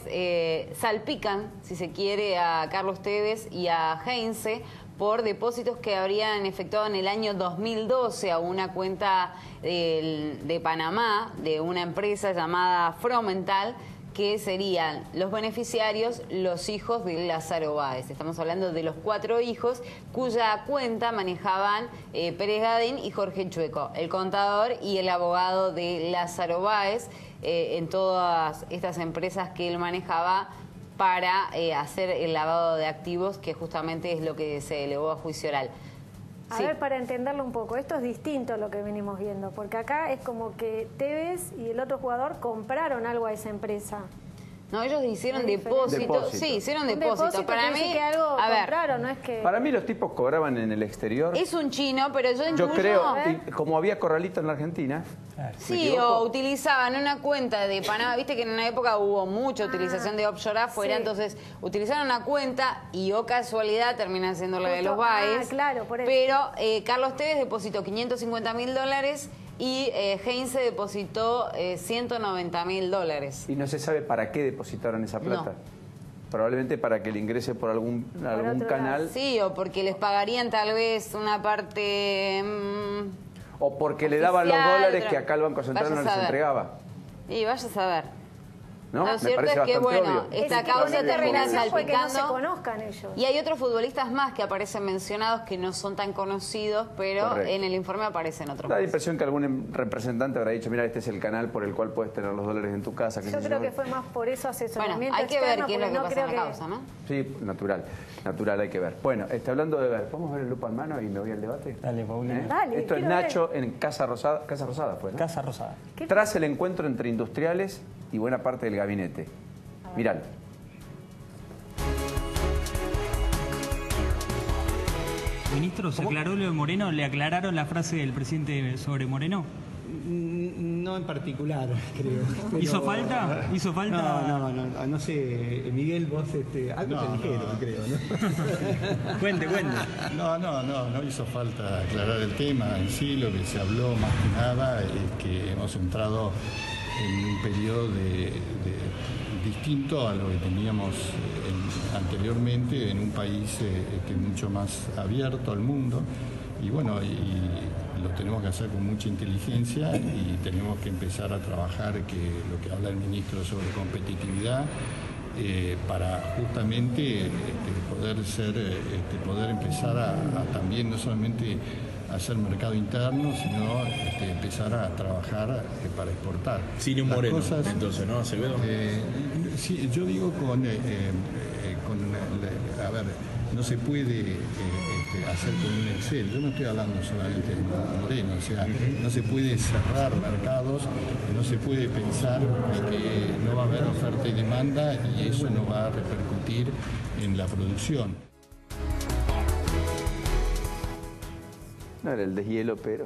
E: salpican, si se quiere, a Carlos Tevez y a Heinze por depósitos que habrían efectuado en el año 2012 a una cuenta de Panamá, de una empresa llamada Fromental, que serían los beneficiarios, los hijos de Lázaro Báez. Estamos hablando de los 4 hijos cuya cuenta manejaban Pérez Gadín y Jorge Chueco, el contador y el abogado de Lázaro Báez, en todas estas empresas que él manejaba para hacer el lavado de activos, que justamente es lo que se elevó a juicio oral.
H: A ver, para entenderlo un poco, esto es distinto a lo que venimos viendo, porque acá es como que Tevez y el otro jugador compraron algo a esa empresa.
E: No, ellos hicieron depósitos. Sí, hicieron depósitos. Para mí,
H: que algo compraron, no es que...
C: Para mí los tipos cobraban en el exterior.
E: Es un chino, pero yo
C: incluyo... Yo creo, como había corralito en la Argentina...
E: Sí, o utilizaban una cuenta de Panamá. Viste que en una época hubo mucha utilización de offshore afuera, sí. Entonces utilizaron una cuenta y, oh casualidad, termina siendo la de los Báez.
H: Claro, por eso.
E: Pero Carlos Tevez depositó $550.000 y Heinze depositó $190.000.
C: ¿Y no se sabe para qué depositaron esa plata? No. Probablemente para que le ingrese por algún canal.
E: Lado. Sí, o porque les pagarían tal vez una parte...
C: o porque le daban los dólares que acá el Banco Central no les entregaba.
E: Y vaya a saber.
C: ¿No?
E: Lo cierto es que, bueno, esta causa termina salpicando.
H: No se conozcan ellos.
E: Y hay otros futbolistas más que aparecen mencionados que no son tan conocidos, pero correcto. En el informe aparecen otros.
C: Da la impresión que algún representante habrá dicho, mira, este es el canal por el cual puedes tener los dólares en tu casa.
H: Yo creo que fue más por eso asesoramiento.
E: Bueno, hay que ver qué es lo que pasa en la causa, ¿no?
C: Sí, natural, hay que ver. Bueno, hablando de ver, ¿podemos ver el Lupa en mano y me voy al debate?
F: Dale, Paulina.
H: Dale,
C: esto es Nacho en Casa Rosada fue, ¿no?
F: Casa Rosada.
C: Tras el encuentro entre industriales y buena parte del gabinete. Miralo.
L: Ministro, ¿se aclaró lo de Moreno? ¿Le aclararon la frase del presidente sobre Moreno?
M: No en particular, creo.
L: Pero... ¿Hizo falta? ¿Hizo falta?
M: No sé, Miguel, vos algo te dijeron, creo, ¿no?
L: Cuente.
A: No hizo falta aclarar el tema en sí. Lo que se habló más que nada es que hemos entrado en un periodo distinto a lo que teníamos anteriormente en un país que es mucho más abierto al mundo y bueno, y lo tenemos que hacer con mucha inteligencia y tenemos que empezar a trabajar lo que habla el ministro sobre competitividad para justamente poder empezar a también no solamente hacer mercado interno, sino empezar a trabajar para exportar.
I: Sin un Moreno, entonces, ¿no? ¿Acevedo?
A: Sí, yo digo a ver, no se puede hacer con un Excel. Yo no estoy hablando solamente de Moreno, o sea, no se puede cerrar mercados, no se puede pensar que no va a haber oferta y demanda y eso no va a repercutir en la producción.
C: No era el deshielo, pero...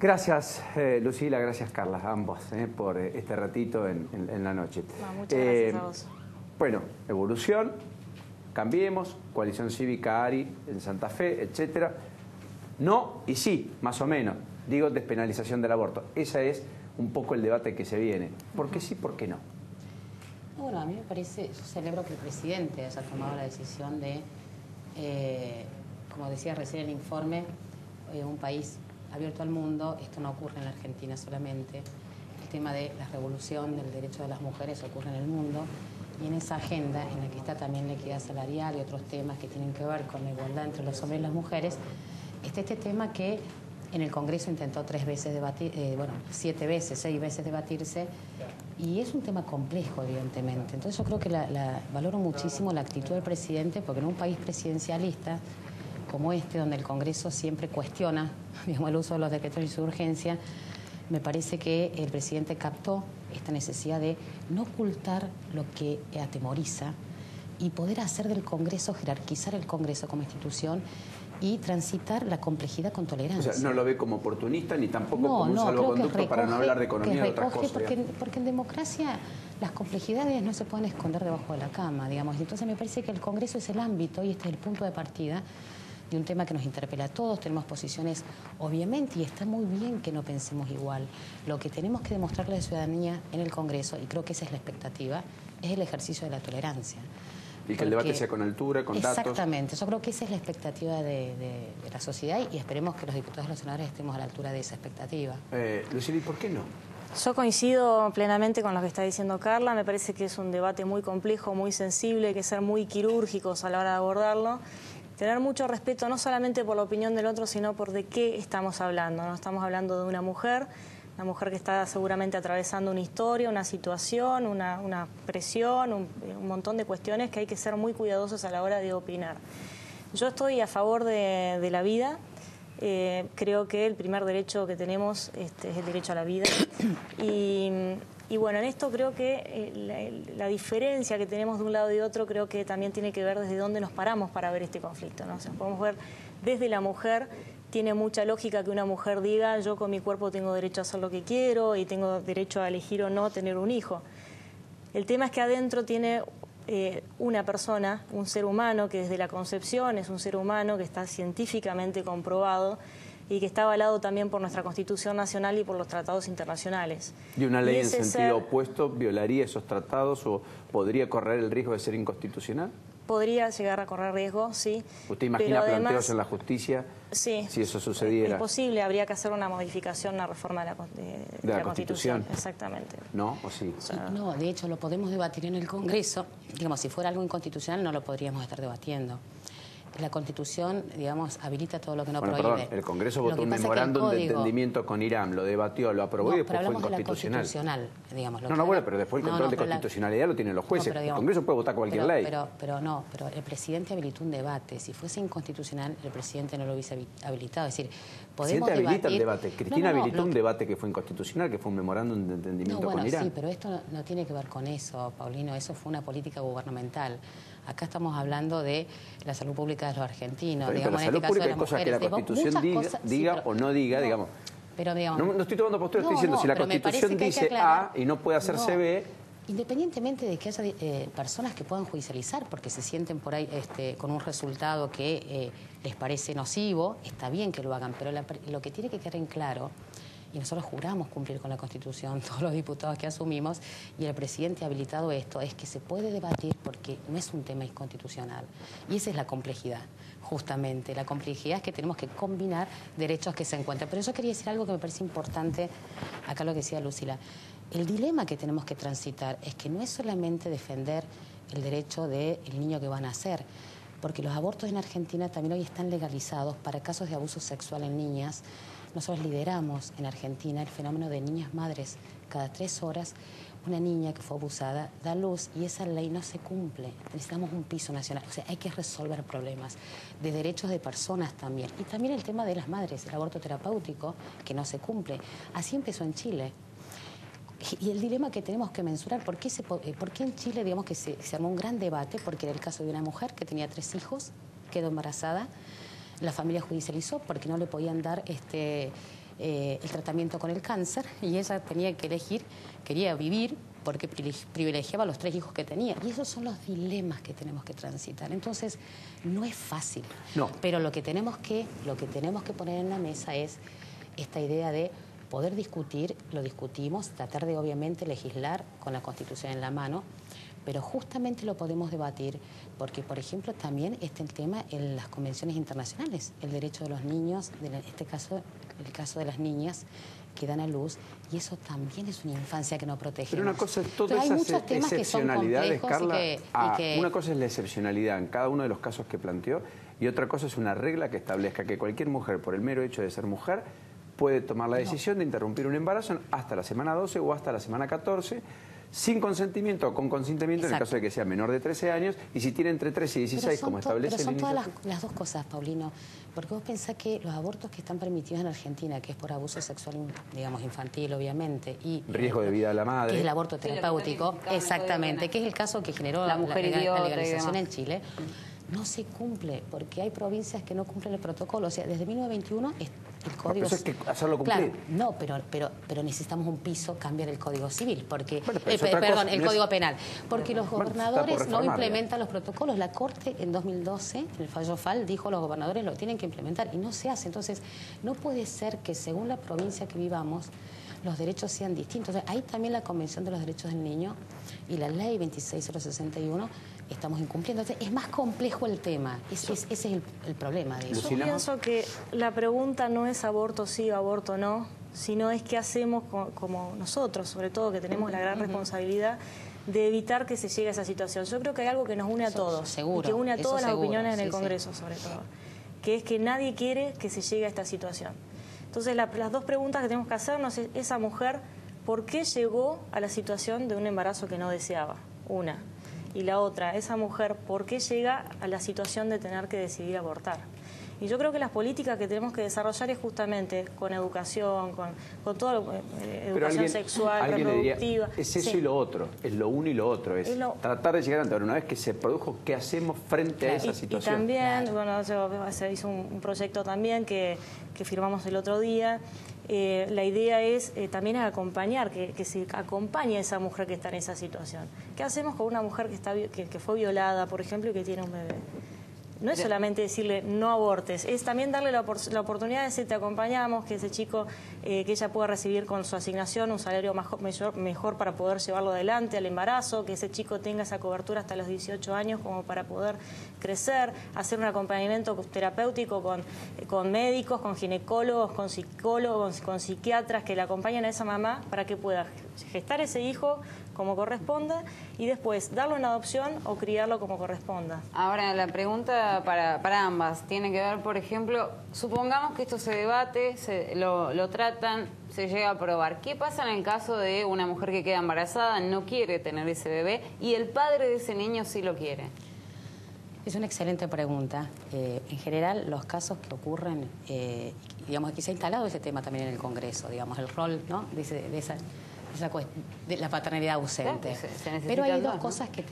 C: Gracias, Lucila, gracias, Carla, ambos, por este ratito en la noche.
E: Muchas gracias a vos.
C: Bueno, evolución, cambiemos, coalición cívica ARI en Santa Fe, etcétera. No y sí, más o menos. Digo, despenalización del aborto. Ese es un poco el debate que se viene. ¿Por qué sí, por qué no?
N: Bueno, a mí me parece, yo celebro que el presidente haya tomado la decisión de como decía recién el informe, un país abierto al mundo, esto no ocurre en la Argentina solamente. El tema de la revolución del derecho de las mujeres ocurre en el mundo, y en esa agenda en la que está también la equidad salarial y otros temas que tienen que ver con la igualdad entre los hombres y las mujeres, está este tema que en el Congreso intentó 6 veces debatirse, y es un tema complejo, evidentemente. Entonces yo creo que valoro muchísimo la actitud del presidente, porque en un país presidencialista como este, donde el Congreso siempre cuestiona, digamos, el uso de los decretos y su urgencia, me parece que el presidente captó esta necesidad de no ocultar lo que atemoriza y poder hacer del Congreso, jerarquizar el Congreso como institución y transitar la complejidad con tolerancia.
C: O sea, no lo ve como oportunista ni tampoco como un salvoconducto para no hablar de economía y de otras cosas.
N: Porque en democracia las complejidades no se pueden esconder debajo de la cama, digamos. Entonces me parece que el Congreso es el ámbito y este es el punto de partida de un tema que nos interpela a todos. Tenemos posiciones, obviamente, y está muy bien que no pensemos igual. Lo que tenemos que demostrarle a la ciudadanía en el Congreso, y creo que esa es la expectativa, es el ejercicio de la tolerancia.
C: Y que el debate sea con altura, con datos.
N: Exactamente. Yo creo que esa es la expectativa de la sociedad, y esperemos que los diputados y los senadores estemos a la altura de esa expectativa.
C: Lucili, ¿por qué no?
H: Yo coincido plenamente con lo que está diciendo Carla. Me parece que es un debate muy complejo, muy sensible, hay que ser muy quirúrgicos a la hora de abordarlo. Tener mucho respeto no solamente por la opinión del otro, sino por de qué estamos hablando. No estamos hablando de una mujer que está seguramente atravesando una historia, una situación, una presión, un montón de cuestiones que hay que ser muy cuidadosos a la hora de opinar. Yo estoy a favor de la vida. Creo que el primer derecho que tenemos es el derecho a la vida. Y bueno, en esto creo que la diferencia que tenemos de un lado y de otro creo que también tiene que ver desde dónde nos paramos para ver este conflicto, ¿no? O sea, podemos ver desde la mujer. Tiene mucha lógica que una mujer diga: yo con mi cuerpo tengo derecho a hacer lo que quiero y tengo derecho a elegir o no tener un hijo. El tema es que adentro tiene una persona, un ser humano, que desde la concepción es un ser humano que está científicamente comprobado y que está avalado también por nuestra Constitución Nacional y por los tratados internacionales.
C: ¿Y una ley en sentido opuesto violaría esos tratados o podría correr el riesgo de ser inconstitucional?
H: Podría llegar a correr riesgo, sí.
C: ¿Usted imagina planteos en la justicia
H: si
C: eso sucediera?
H: Es posible, habría que hacer una modificación, una reforma de la Constitución. Exactamente.
C: ¿No? ¿O sí?
N: No, de hecho lo podemos debatir en el Congreso. Digamos, si fuera algo inconstitucional no lo podríamos estar debatiendo. La Constitución, digamos, habilita todo lo que no prohíbe.
C: Perdón, el Congreso votó un memorándum de entendimiento con Irán, lo debatió, lo aprobó y después fue inconstitucional.
N: Digamos,
C: bueno, pero después el control de constitucionalidad lo tienen los jueces. El Congreso puede votar cualquier ley.
N: Pero el presidente habilitó un debate. Si fuese inconstitucional, el presidente no lo hubiese habilitado. Es decir, podemos debatir...
C: habilita el debate. Cristina habilitó un debate que fue inconstitucional, que fue un memorándum de entendimiento con Irán.
N: Sí, pero esto no tiene que ver con eso, Paulino. Eso fue una política gubernamental. Acá estamos hablando de la salud pública de los argentinos.
C: Pero la salud pública hay cosas que la Constitución diga o no diga, digamos.
N: Pero, digamos,
C: no estoy tomando postura, estoy diciendo, si la Constitución dice A y no puede hacerse B...
N: Independientemente de que haya personas que puedan judicializar porque se sienten por ahí con un resultado que les parece nocivo, está bien que lo hagan, pero lo que tiene que quedar en claro, y nosotros juramos cumplir con la Constitución, todos los diputados que asumimos, y el presidente ha habilitado esto, es que se puede debatir porque no es un tema inconstitucional. Y esa es la complejidad, justamente. La complejidad es que tenemos que combinar derechos que se encuentran. Pero yo quería decir algo que me parece importante, acá lo que decía Lucila. El dilema que tenemos que transitar es que no es solamente defender el derecho del niño que va a nacer, porque los abortos en Argentina también hoy están legalizados para casos de abuso sexual en niñas. Nosotros lideramos en Argentina el fenómeno de niñas madres. Cada 3 horas una niña que fue abusada da luz y esa ley no se cumple. Necesitamos un piso nacional. O sea, hay que resolver problemas de derechos de personas también. Y también el tema de las madres, el aborto terapéutico, que no se cumple. Así empezó en Chile. Y el dilema que tenemos que mensurar, ¿por qué en Chile, digamos, que se armó un gran debate? Porque era el caso de una mujer que tenía 3 hijos, quedó embarazada. La familia judicializó porque no le podían dar el tratamiento con el cáncer y ella tenía que elegir, quería vivir porque privilegiaba a los 3 hijos que tenía. Y esos son los dilemas que tenemos que transitar. Entonces, no es fácil.
C: No.
N: Pero lo que tenemos que poner en la mesa es esta idea de poder discutir, lo discutimos, tratar de obviamente legislar con la Constitución en la mano, Pero justamente lo podemos debatir porque, por ejemplo, también está el tema en las convenciones internacionales, el derecho de los niños, en este caso, el caso de las niñas que dan a luz, y eso también es una infancia que no protege.
C: Pero una cosa es todas esas excepcionalidades, Carla. Una cosa es la excepcionalidad en cada uno de los casos que planteó, y otra cosa es una regla que establezca que cualquier mujer, por el mero hecho de ser mujer, puede tomar la decisión de interrumpir un embarazo hasta la semana 12 o hasta la semana 14, sin consentimiento o con consentimiento, en el caso de que sea menor de 13 años, y si tiene entre 13 y 16, como establece el índice.
N: Pero son todas las dos cosas, Paulino, porque vos pensás que los abortos que están permitidos en Argentina, que es por abuso sexual, digamos, infantil, obviamente, y
C: riesgo de vida a la madre,
N: que es el aborto terapéutico, exactamente, que es el caso que generó la legalización en Chile, no se cumple, porque hay provincias que no cumplen el protocolo. O sea, desde 1921 el código...
C: Eso es que hacerlo cumplir.
N: Claro, no, pero necesitamos un piso, cambiar el código civil, porque el código penal, porque los gobernadores no implementan los protocolos. La Corte en 2012, en el fallo FAL, dijo los gobernadores lo tienen que implementar y no se hace. Entonces, no puede ser que según la provincia que vivamos, los derechos sean distintos. Ahí también la Convención de los Derechos del Niño y la Ley 26061 estamos incumpliendo. Entonces, es más complejo el tema. Ese es el problema de eso.
H: Yo pienso que la pregunta no es aborto sí o aborto no, sino es qué hacemos como nosotros, sobre todo que tenemos la gran responsabilidad de evitar que se llegue a esa situación. Yo creo que hay algo que nos une a todos,
N: seguro,
H: y que une a todas las opiniones en el Congreso, sobre todo, que es que nadie quiere que se llegue a esta situación. Entonces, las dos preguntas que tenemos que hacernos es, esa mujer, ¿por qué llegó a la situación de un embarazo que no deseaba? Una. Y la otra, esa mujer, ¿por qué llega a la situación de tener que decidir abortar? Y yo creo que las políticas que tenemos que desarrollar es justamente con educación, con toda educación sexual, reproductiva.
C: Es eso y lo otro, es lo uno y lo otro, es tratar de llegar antes. Una vez que se produjo, ¿qué hacemos frente a esa situación?
H: Y también, bueno, se hizo un proyecto también que firmamos el otro día. La idea es también acompañar, que se acompañe a esa mujer que está en esa situación. ¿Qué hacemos con una mujer que fue violada, por ejemplo, y que tiene un bebé? No es solamente decirle no abortes, es también darle la oportunidad de decir te acompañamos, que ese chico, que ella pueda recibir con su asignación un salario mejor para poder llevarlo adelante al embarazo, que ese chico tenga esa cobertura hasta los 18 años como para poder crecer, hacer un acompañamiento terapéutico con médicos, con ginecólogos, con psicólogos, con psiquiatras que le acompañen a esa mamá para que pueda gestar ese hijo como corresponda y después darlo en adopción o criarlo como corresponda.
E: Ahora, la pregunta para ambas tiene que ver, por ejemplo, supongamos que esto se debate, lo tratan, se llega a aprobar. ¿Qué pasa en el caso de una mujer que queda embarazada, no quiere tener ese bebé y el padre de ese niño sí lo quiere?
N: Es una excelente pregunta. En general, los casos que ocurren, digamos, aquí se ha instalado ese tema también en el Congreso, digamos, el rol, ¿no?, de la paternidad ausente. Pero hay dos cosas que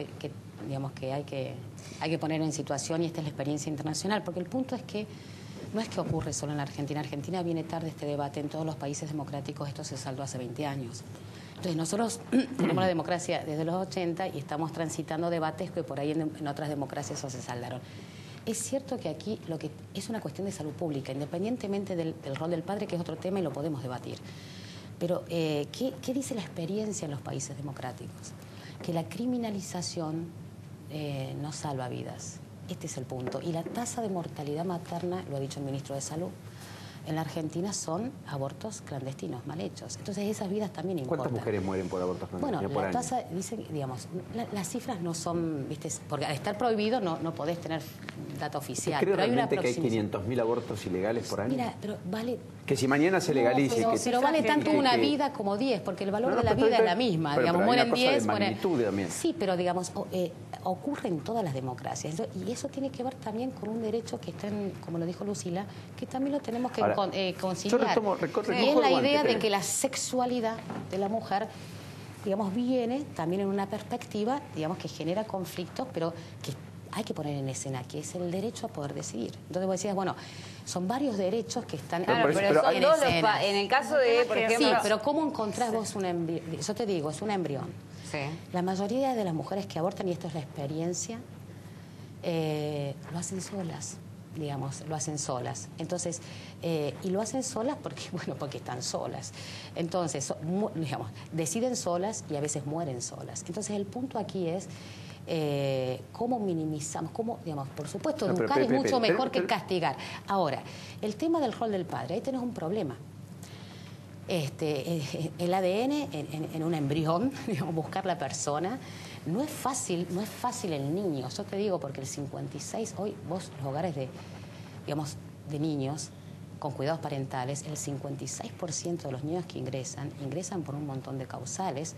N: digamos que hay que poner en situación, y esta es la experiencia internacional, porque el punto es que no es que ocurre solo en la Argentina. Argentina viene tarde este debate, en todos los países democráticos esto se saldó hace 20 años. Entonces nosotros tenemos la democracia desde los 80 y estamos transitando debates que por ahí en otras democracias eso se saldaron. Es cierto que aquí lo que es una cuestión de salud pública, independientemente del rol del padre, que es otro tema y lo podemos debatir. Pero, ¿qué dice la experiencia en los países democráticos? Que la criminalización no salva vidas. Este es el punto. Y la tasa de mortalidad materna, lo ha dicho el ministro de Salud, en la Argentina son abortos clandestinos, mal hechos. Entonces esas vidas también importan.
C: ¿Cuántas mujeres mueren por abortos clandestinos por año?
N: La tasa, dice, digamos, las cifras no son, ¿viste? Porque al estar prohibido no podés tener data oficial.
C: ¿Creo realmente que hay 500.000 abortos ilegales por año?
N: Mira, pero vale...
C: Que si mañana se legalice...
N: Pero vale tanto una vida como 10, porque el valor de la vida es la misma. Digamos, mueren 10... Sí, pero digamos, ocurre en todas las democracias. Y eso tiene que ver también con un derecho que está, como lo dijo Lucila, que también lo tenemos que conciliar. Y es la idea de que la sexualidad de la mujer, digamos, viene también en una perspectiva, digamos, que genera conflictos, pero que hay que poner en escena, que es el derecho a poder decidir. Entonces vos decías, bueno, son varios derechos que están
E: pero son dos en el caso de, por ejemplo...
N: Sí, pero ¿cómo encontrás vos un embrión? Yo te digo, es un embrión.
E: Sí.
N: La mayoría de las mujeres que abortan, y esto es la experiencia, lo hacen solas. digamos, lo hacen solas. Entonces, y lo hacen solas porque, bueno, porque están solas. Entonces, digamos, deciden solas y a veces mueren solas. Entonces, el punto aquí es cómo minimizamos, cómo, digamos, por supuesto, educar es mucho mejor que castigar. Ahora, el tema del rol del padre, ahí tenés un problema. El ADN en un embrión, digamos, buscar la persona, no es fácil el niño. Yo te digo, porque el 56, hoy vos, los hogares digamos, de niños con cuidados parentales, el 56% de los niños que ingresan por un montón de causales,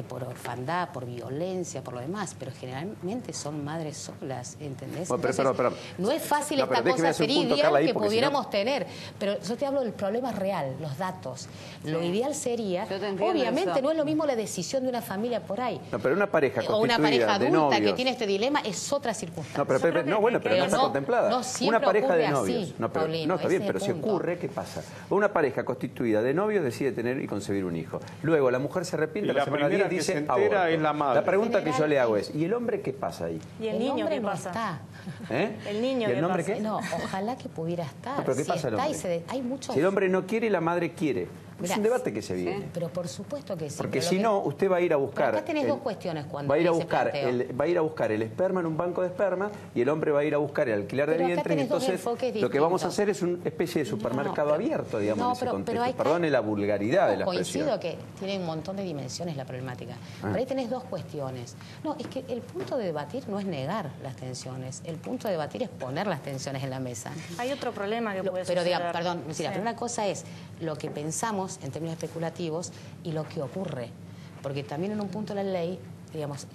N: por orfandad, por violencia, por lo demás, pero generalmente son madres solas, ¿entendés?
C: Bueno, pero,
N: no es fácil esta cosa ser ideal que pudiéramos tener, pero yo te hablo del problema real, los datos. Sí. Lo ideal sería, obviamente eso no es lo mismo la decisión de una familia por ahí.
C: No, pero una pareja
N: o una pareja adulta que tiene este dilema es otra circunstancia.
C: No, pero no está contemplada.
N: No
C: una pareja de novios.
N: Así,
C: no, está bien, pero si ocurre, ¿qué pasa? Una pareja constituida de novios decide tener y concebir un hijo. Luego la mujer se arrepiente, la semana 10 dice aborto.
D: Es la madre.
C: La pregunta que yo le hago es, ¿y el hombre qué pasa ahí?
H: ¿Y el niño qué pasa?
C: ¿El niño
H: qué pasa?
C: ¿Qué?
N: No, ojalá que pudiera estar.
C: No, pero ¿qué pasa el hombre?
N: Hay muchos...
C: Si el hombre no quiere y la madre quiere. Mirá, es un debate que se viene.
N: Pero por supuesto que sí.
C: Porque si no, usted va a ir a buscar...
N: Acá tenés dos cuestiones cuando
C: va a ir a buscar el esperma en un banco de esperma y el hombre va a ir a buscar el alquiler de vientre. Y entonces lo que vamos a hacer es una especie de supermercado abierto, digamos, en ese contexto. Perdone la vulgaridad de la expresión.
N: Coincido que tiene un montón de dimensiones la problemática. Pero ahí tenés dos cuestiones. No, es que el punto de debatir no es negar las tensiones. El punto de debatir es poner las tensiones en la mesa.
H: Hay otro problema que puede suceder.
N: Pero, perdón, Lucila, pero una cosa es lo que pensamos en términos especulativos y lo que ocurre. Porque también en un punto de la ley, digamos,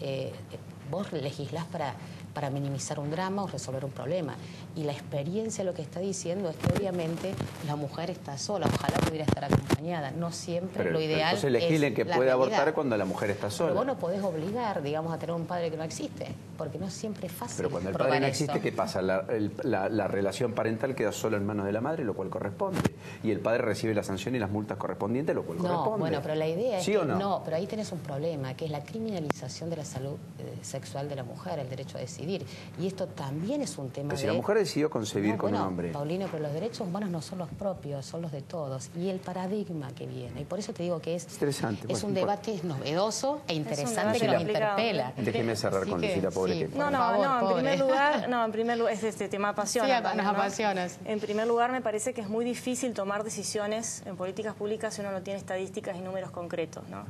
N: vos legislás para minimizar un drama o resolver un problema. Y la experiencia lo que está diciendo es que obviamente la mujer está sola, ojalá pudiera estar acompañada. No siempre
C: pero,
N: lo ideal
C: entonces legislen que puede abortar cuando la mujer está sola.
N: Pero vos no podés obligar, digamos, a tener un padre que no existe, porque no siempre es fácil.
C: Pero cuando el padre no existe, ¿qué pasa? La relación parental queda solo en manos de la madre, lo cual corresponde. Y el padre recibe la sanción y las multas correspondientes, lo cual corresponde.
N: Bueno, pero la idea es
C: ¿sí
N: que
C: o no?
N: No, pero ahí tenés un problema, que es la criminalización de la salud sexual de la mujer, el derecho a decidir. Y esto también es un tema
C: pero si la mujer decidió concebir con un hombre.
N: Paulino, pero los derechos humanos no son los propios, son los de todos. Y el paradigma que viene. Y por eso te digo que es interesante. Es un debate novedoso e interesante que nos interpela.
C: Déjeme cerrar con Lucila, pobre que...
H: En primer lugar, este tema apasiona.
N: Sí, nos apasiona.
H: En primer lugar, me parece que es muy difícil tomar decisiones en políticas públicas si uno no tiene estadísticas y números concretos, ¿no?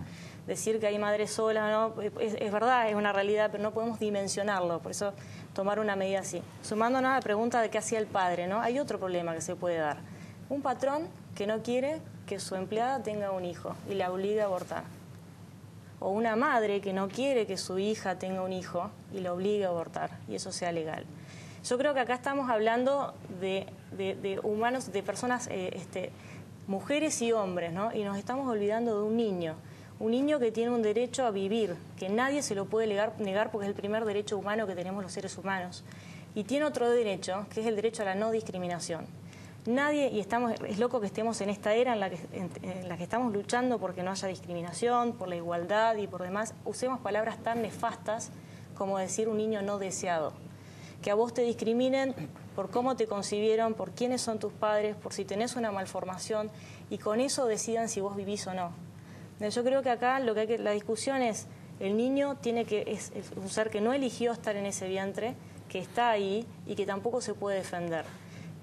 H: Decir que hay madres solas, ¿no? Es verdad, es una realidad, pero no podemos dimensionarlo, por eso tomar una medida así. Sumándonos a la pregunta de qué hacía el padre, ¿no? Hay otro problema que se puede dar. Un patrón que no quiere que su empleada tenga un hijo y la obliga a abortar. O una madre que no quiere que su hija tenga un hijo y la obliga a abortar, y eso sea legal. Yo creo que acá estamos hablando de humanos, de personas, mujeres y hombres, ¿no? Y nos estamos olvidando de un niño que tiene un derecho a vivir, que nadie se lo puede negar porque es el primer derecho humano que tenemos los seres humanos. Y tiene otro derecho, que es el derecho a la no discriminación. Nadie, y es loco que estemos en esta era en la que estamos luchando porque no haya discriminación, por la igualdad y por demás, usemos palabras tan nefastas como decir un niño no deseado. Que a vos te discriminen por cómo te concibieron, por quiénes son tus padres, por si tenés una malformación, y con eso decidan si vos vivís o no. Yo creo que acá la discusión es, el niño es un ser que no eligió estar en ese vientre, que está ahí y que tampoco se puede defender.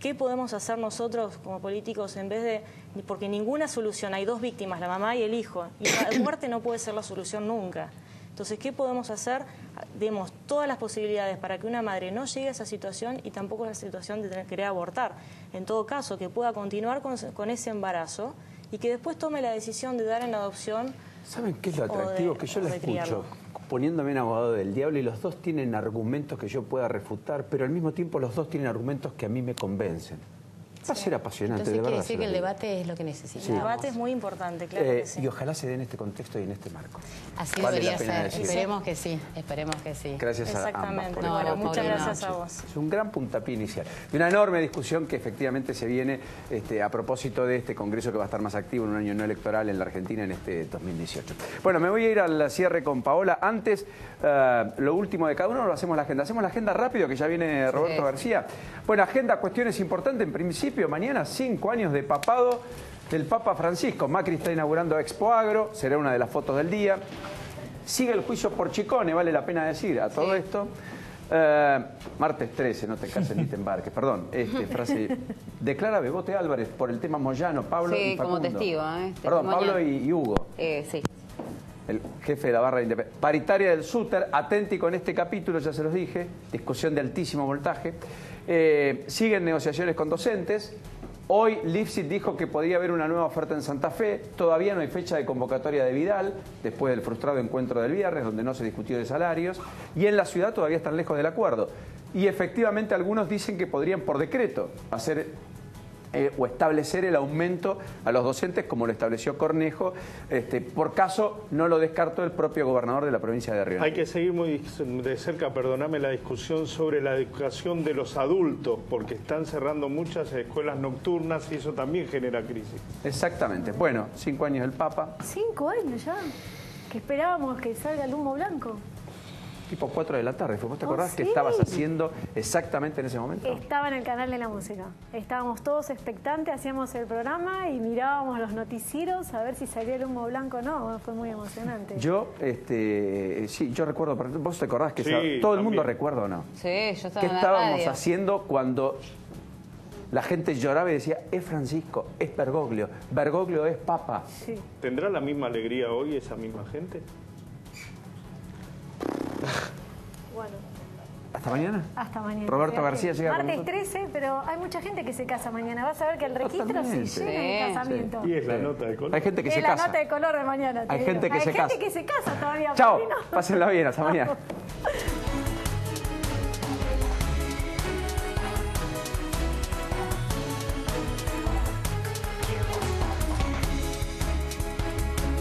H: ¿Qué podemos hacer nosotros como políticos en vez de...? Porque ninguna solución, hay dos víctimas, la mamá y el hijo, y la muerte no puede ser la solución nunca. Entonces, ¿qué podemos hacer? Demos todas las posibilidades para que una madre no llegue a esa situación y tampoco a la situación de querer abortar. En todo caso, que pueda continuar con ese embarazo y que después tome la decisión de dar en adopción.
C: ¿Saben qué es lo atractivo? Que yo la escucho poniéndome en abogado del diablo y los dos tienen argumentos que yo pueda refutar, pero al mismo tiempo los dos tienen argumentos que a mí me convencen. Va a ser apasionante,
N: Entonces,
C: de verdad.
N: quiere decir que el debate es lo que necesitamos.
H: El debate es muy importante, claro que sí.
C: Y ojalá se dé en este contexto y en este marco.
N: Así debería ser. Esperemos que sí, esperemos que sí.
C: Gracias a ambas.
H: Bueno, muchas gracias a vos.
C: Es un gran puntapié inicial. Y una enorme discusión que efectivamente se viene a propósito de este congreso que va a estar más activo en un año no electoral en la Argentina en este 2018. Bueno, me voy a ir al cierre con Paola. Antes, lo último de cada uno, lo hacemos la agenda. Hacemos la agenda rápido, que ya viene Roberto García. Bueno, agenda, cuestiones importantes. En principio, mañana 5 años de papado del Papa Francisco. Macri está inaugurando Expo Agro, será una de las fotos del día. Sigue el juicio por Chicone, vale la pena decir a todo esto. Martes 13, no te cases ni te embarques. Perdón, frase. Declara Bebote Álvarez por el tema Moyano, Pablo y Facundo.
E: Como testigo,
C: Perdón, Pablo y Hugo.
E: Sí.
C: El jefe de la barra independiente. Paritaria del Súter, aténtico en este capítulo, ya se los dije. Discusión de altísimo voltaje. Siguen negociaciones con docentes. Hoy Lifsit dijo que podría haber una nueva oferta en Santa Fe. Todavía no hay fecha de convocatoria de Vidal, después del frustrado encuentro del viernes, donde no se discutió de salarios. Y en la ciudad todavía están lejos del acuerdo. Y efectivamente algunos dicen que podrían por decreto hacer o establecer el aumento a los docentes, como lo estableció Cornejo. Por caso, no lo descartó el propio gobernador de la provincia de Río Negro.
D: Hay que seguir muy de cerca, perdóname, la discusión sobre la educación de los adultos, porque están cerrando muchas escuelas nocturnas y eso también genera crisis.
C: Exactamente. Bueno, 5 años del Papa.
H: 5 años ya. Que esperábamos que salga el humo blanco.
C: Tipo 4 de la tarde. ¿Vos te acordás qué estabas haciendo exactamente en ese momento?
H: Estaba en el canal de la música. Estábamos todos expectantes, hacíamos el programa y mirábamos los noticieros a ver si salía el humo blanco o no. Fue muy emocionante.
C: Yo, sí, yo recuerdo, ¿vos te acordás que todo el mundo recuerda o no?
E: Sí, yo estaba
C: ¿Qué
E: en la
C: estábamos
E: radio
C: haciendo cuando la gente lloraba y decía, es Francisco, es Bergoglio, Bergoglio es Papa?
H: Sí.
D: ¿Tendrá la misma alegría hoy esa misma gente?
H: Bueno.
C: ¿Hasta mañana?
H: Hasta mañana.
C: Roberto García llega con
H: Martes 13, pero hay mucha gente que se casa mañana. Vas a ver que el registro se llena de casamiento.
D: Y es la nota de color.
C: Hay gente que se
H: es
C: casa.
H: la nota de color de mañana.
C: Hay gente que se casa.
H: Hay gente que se casa todavía.
C: Chao, pásenla bien, hasta mañana.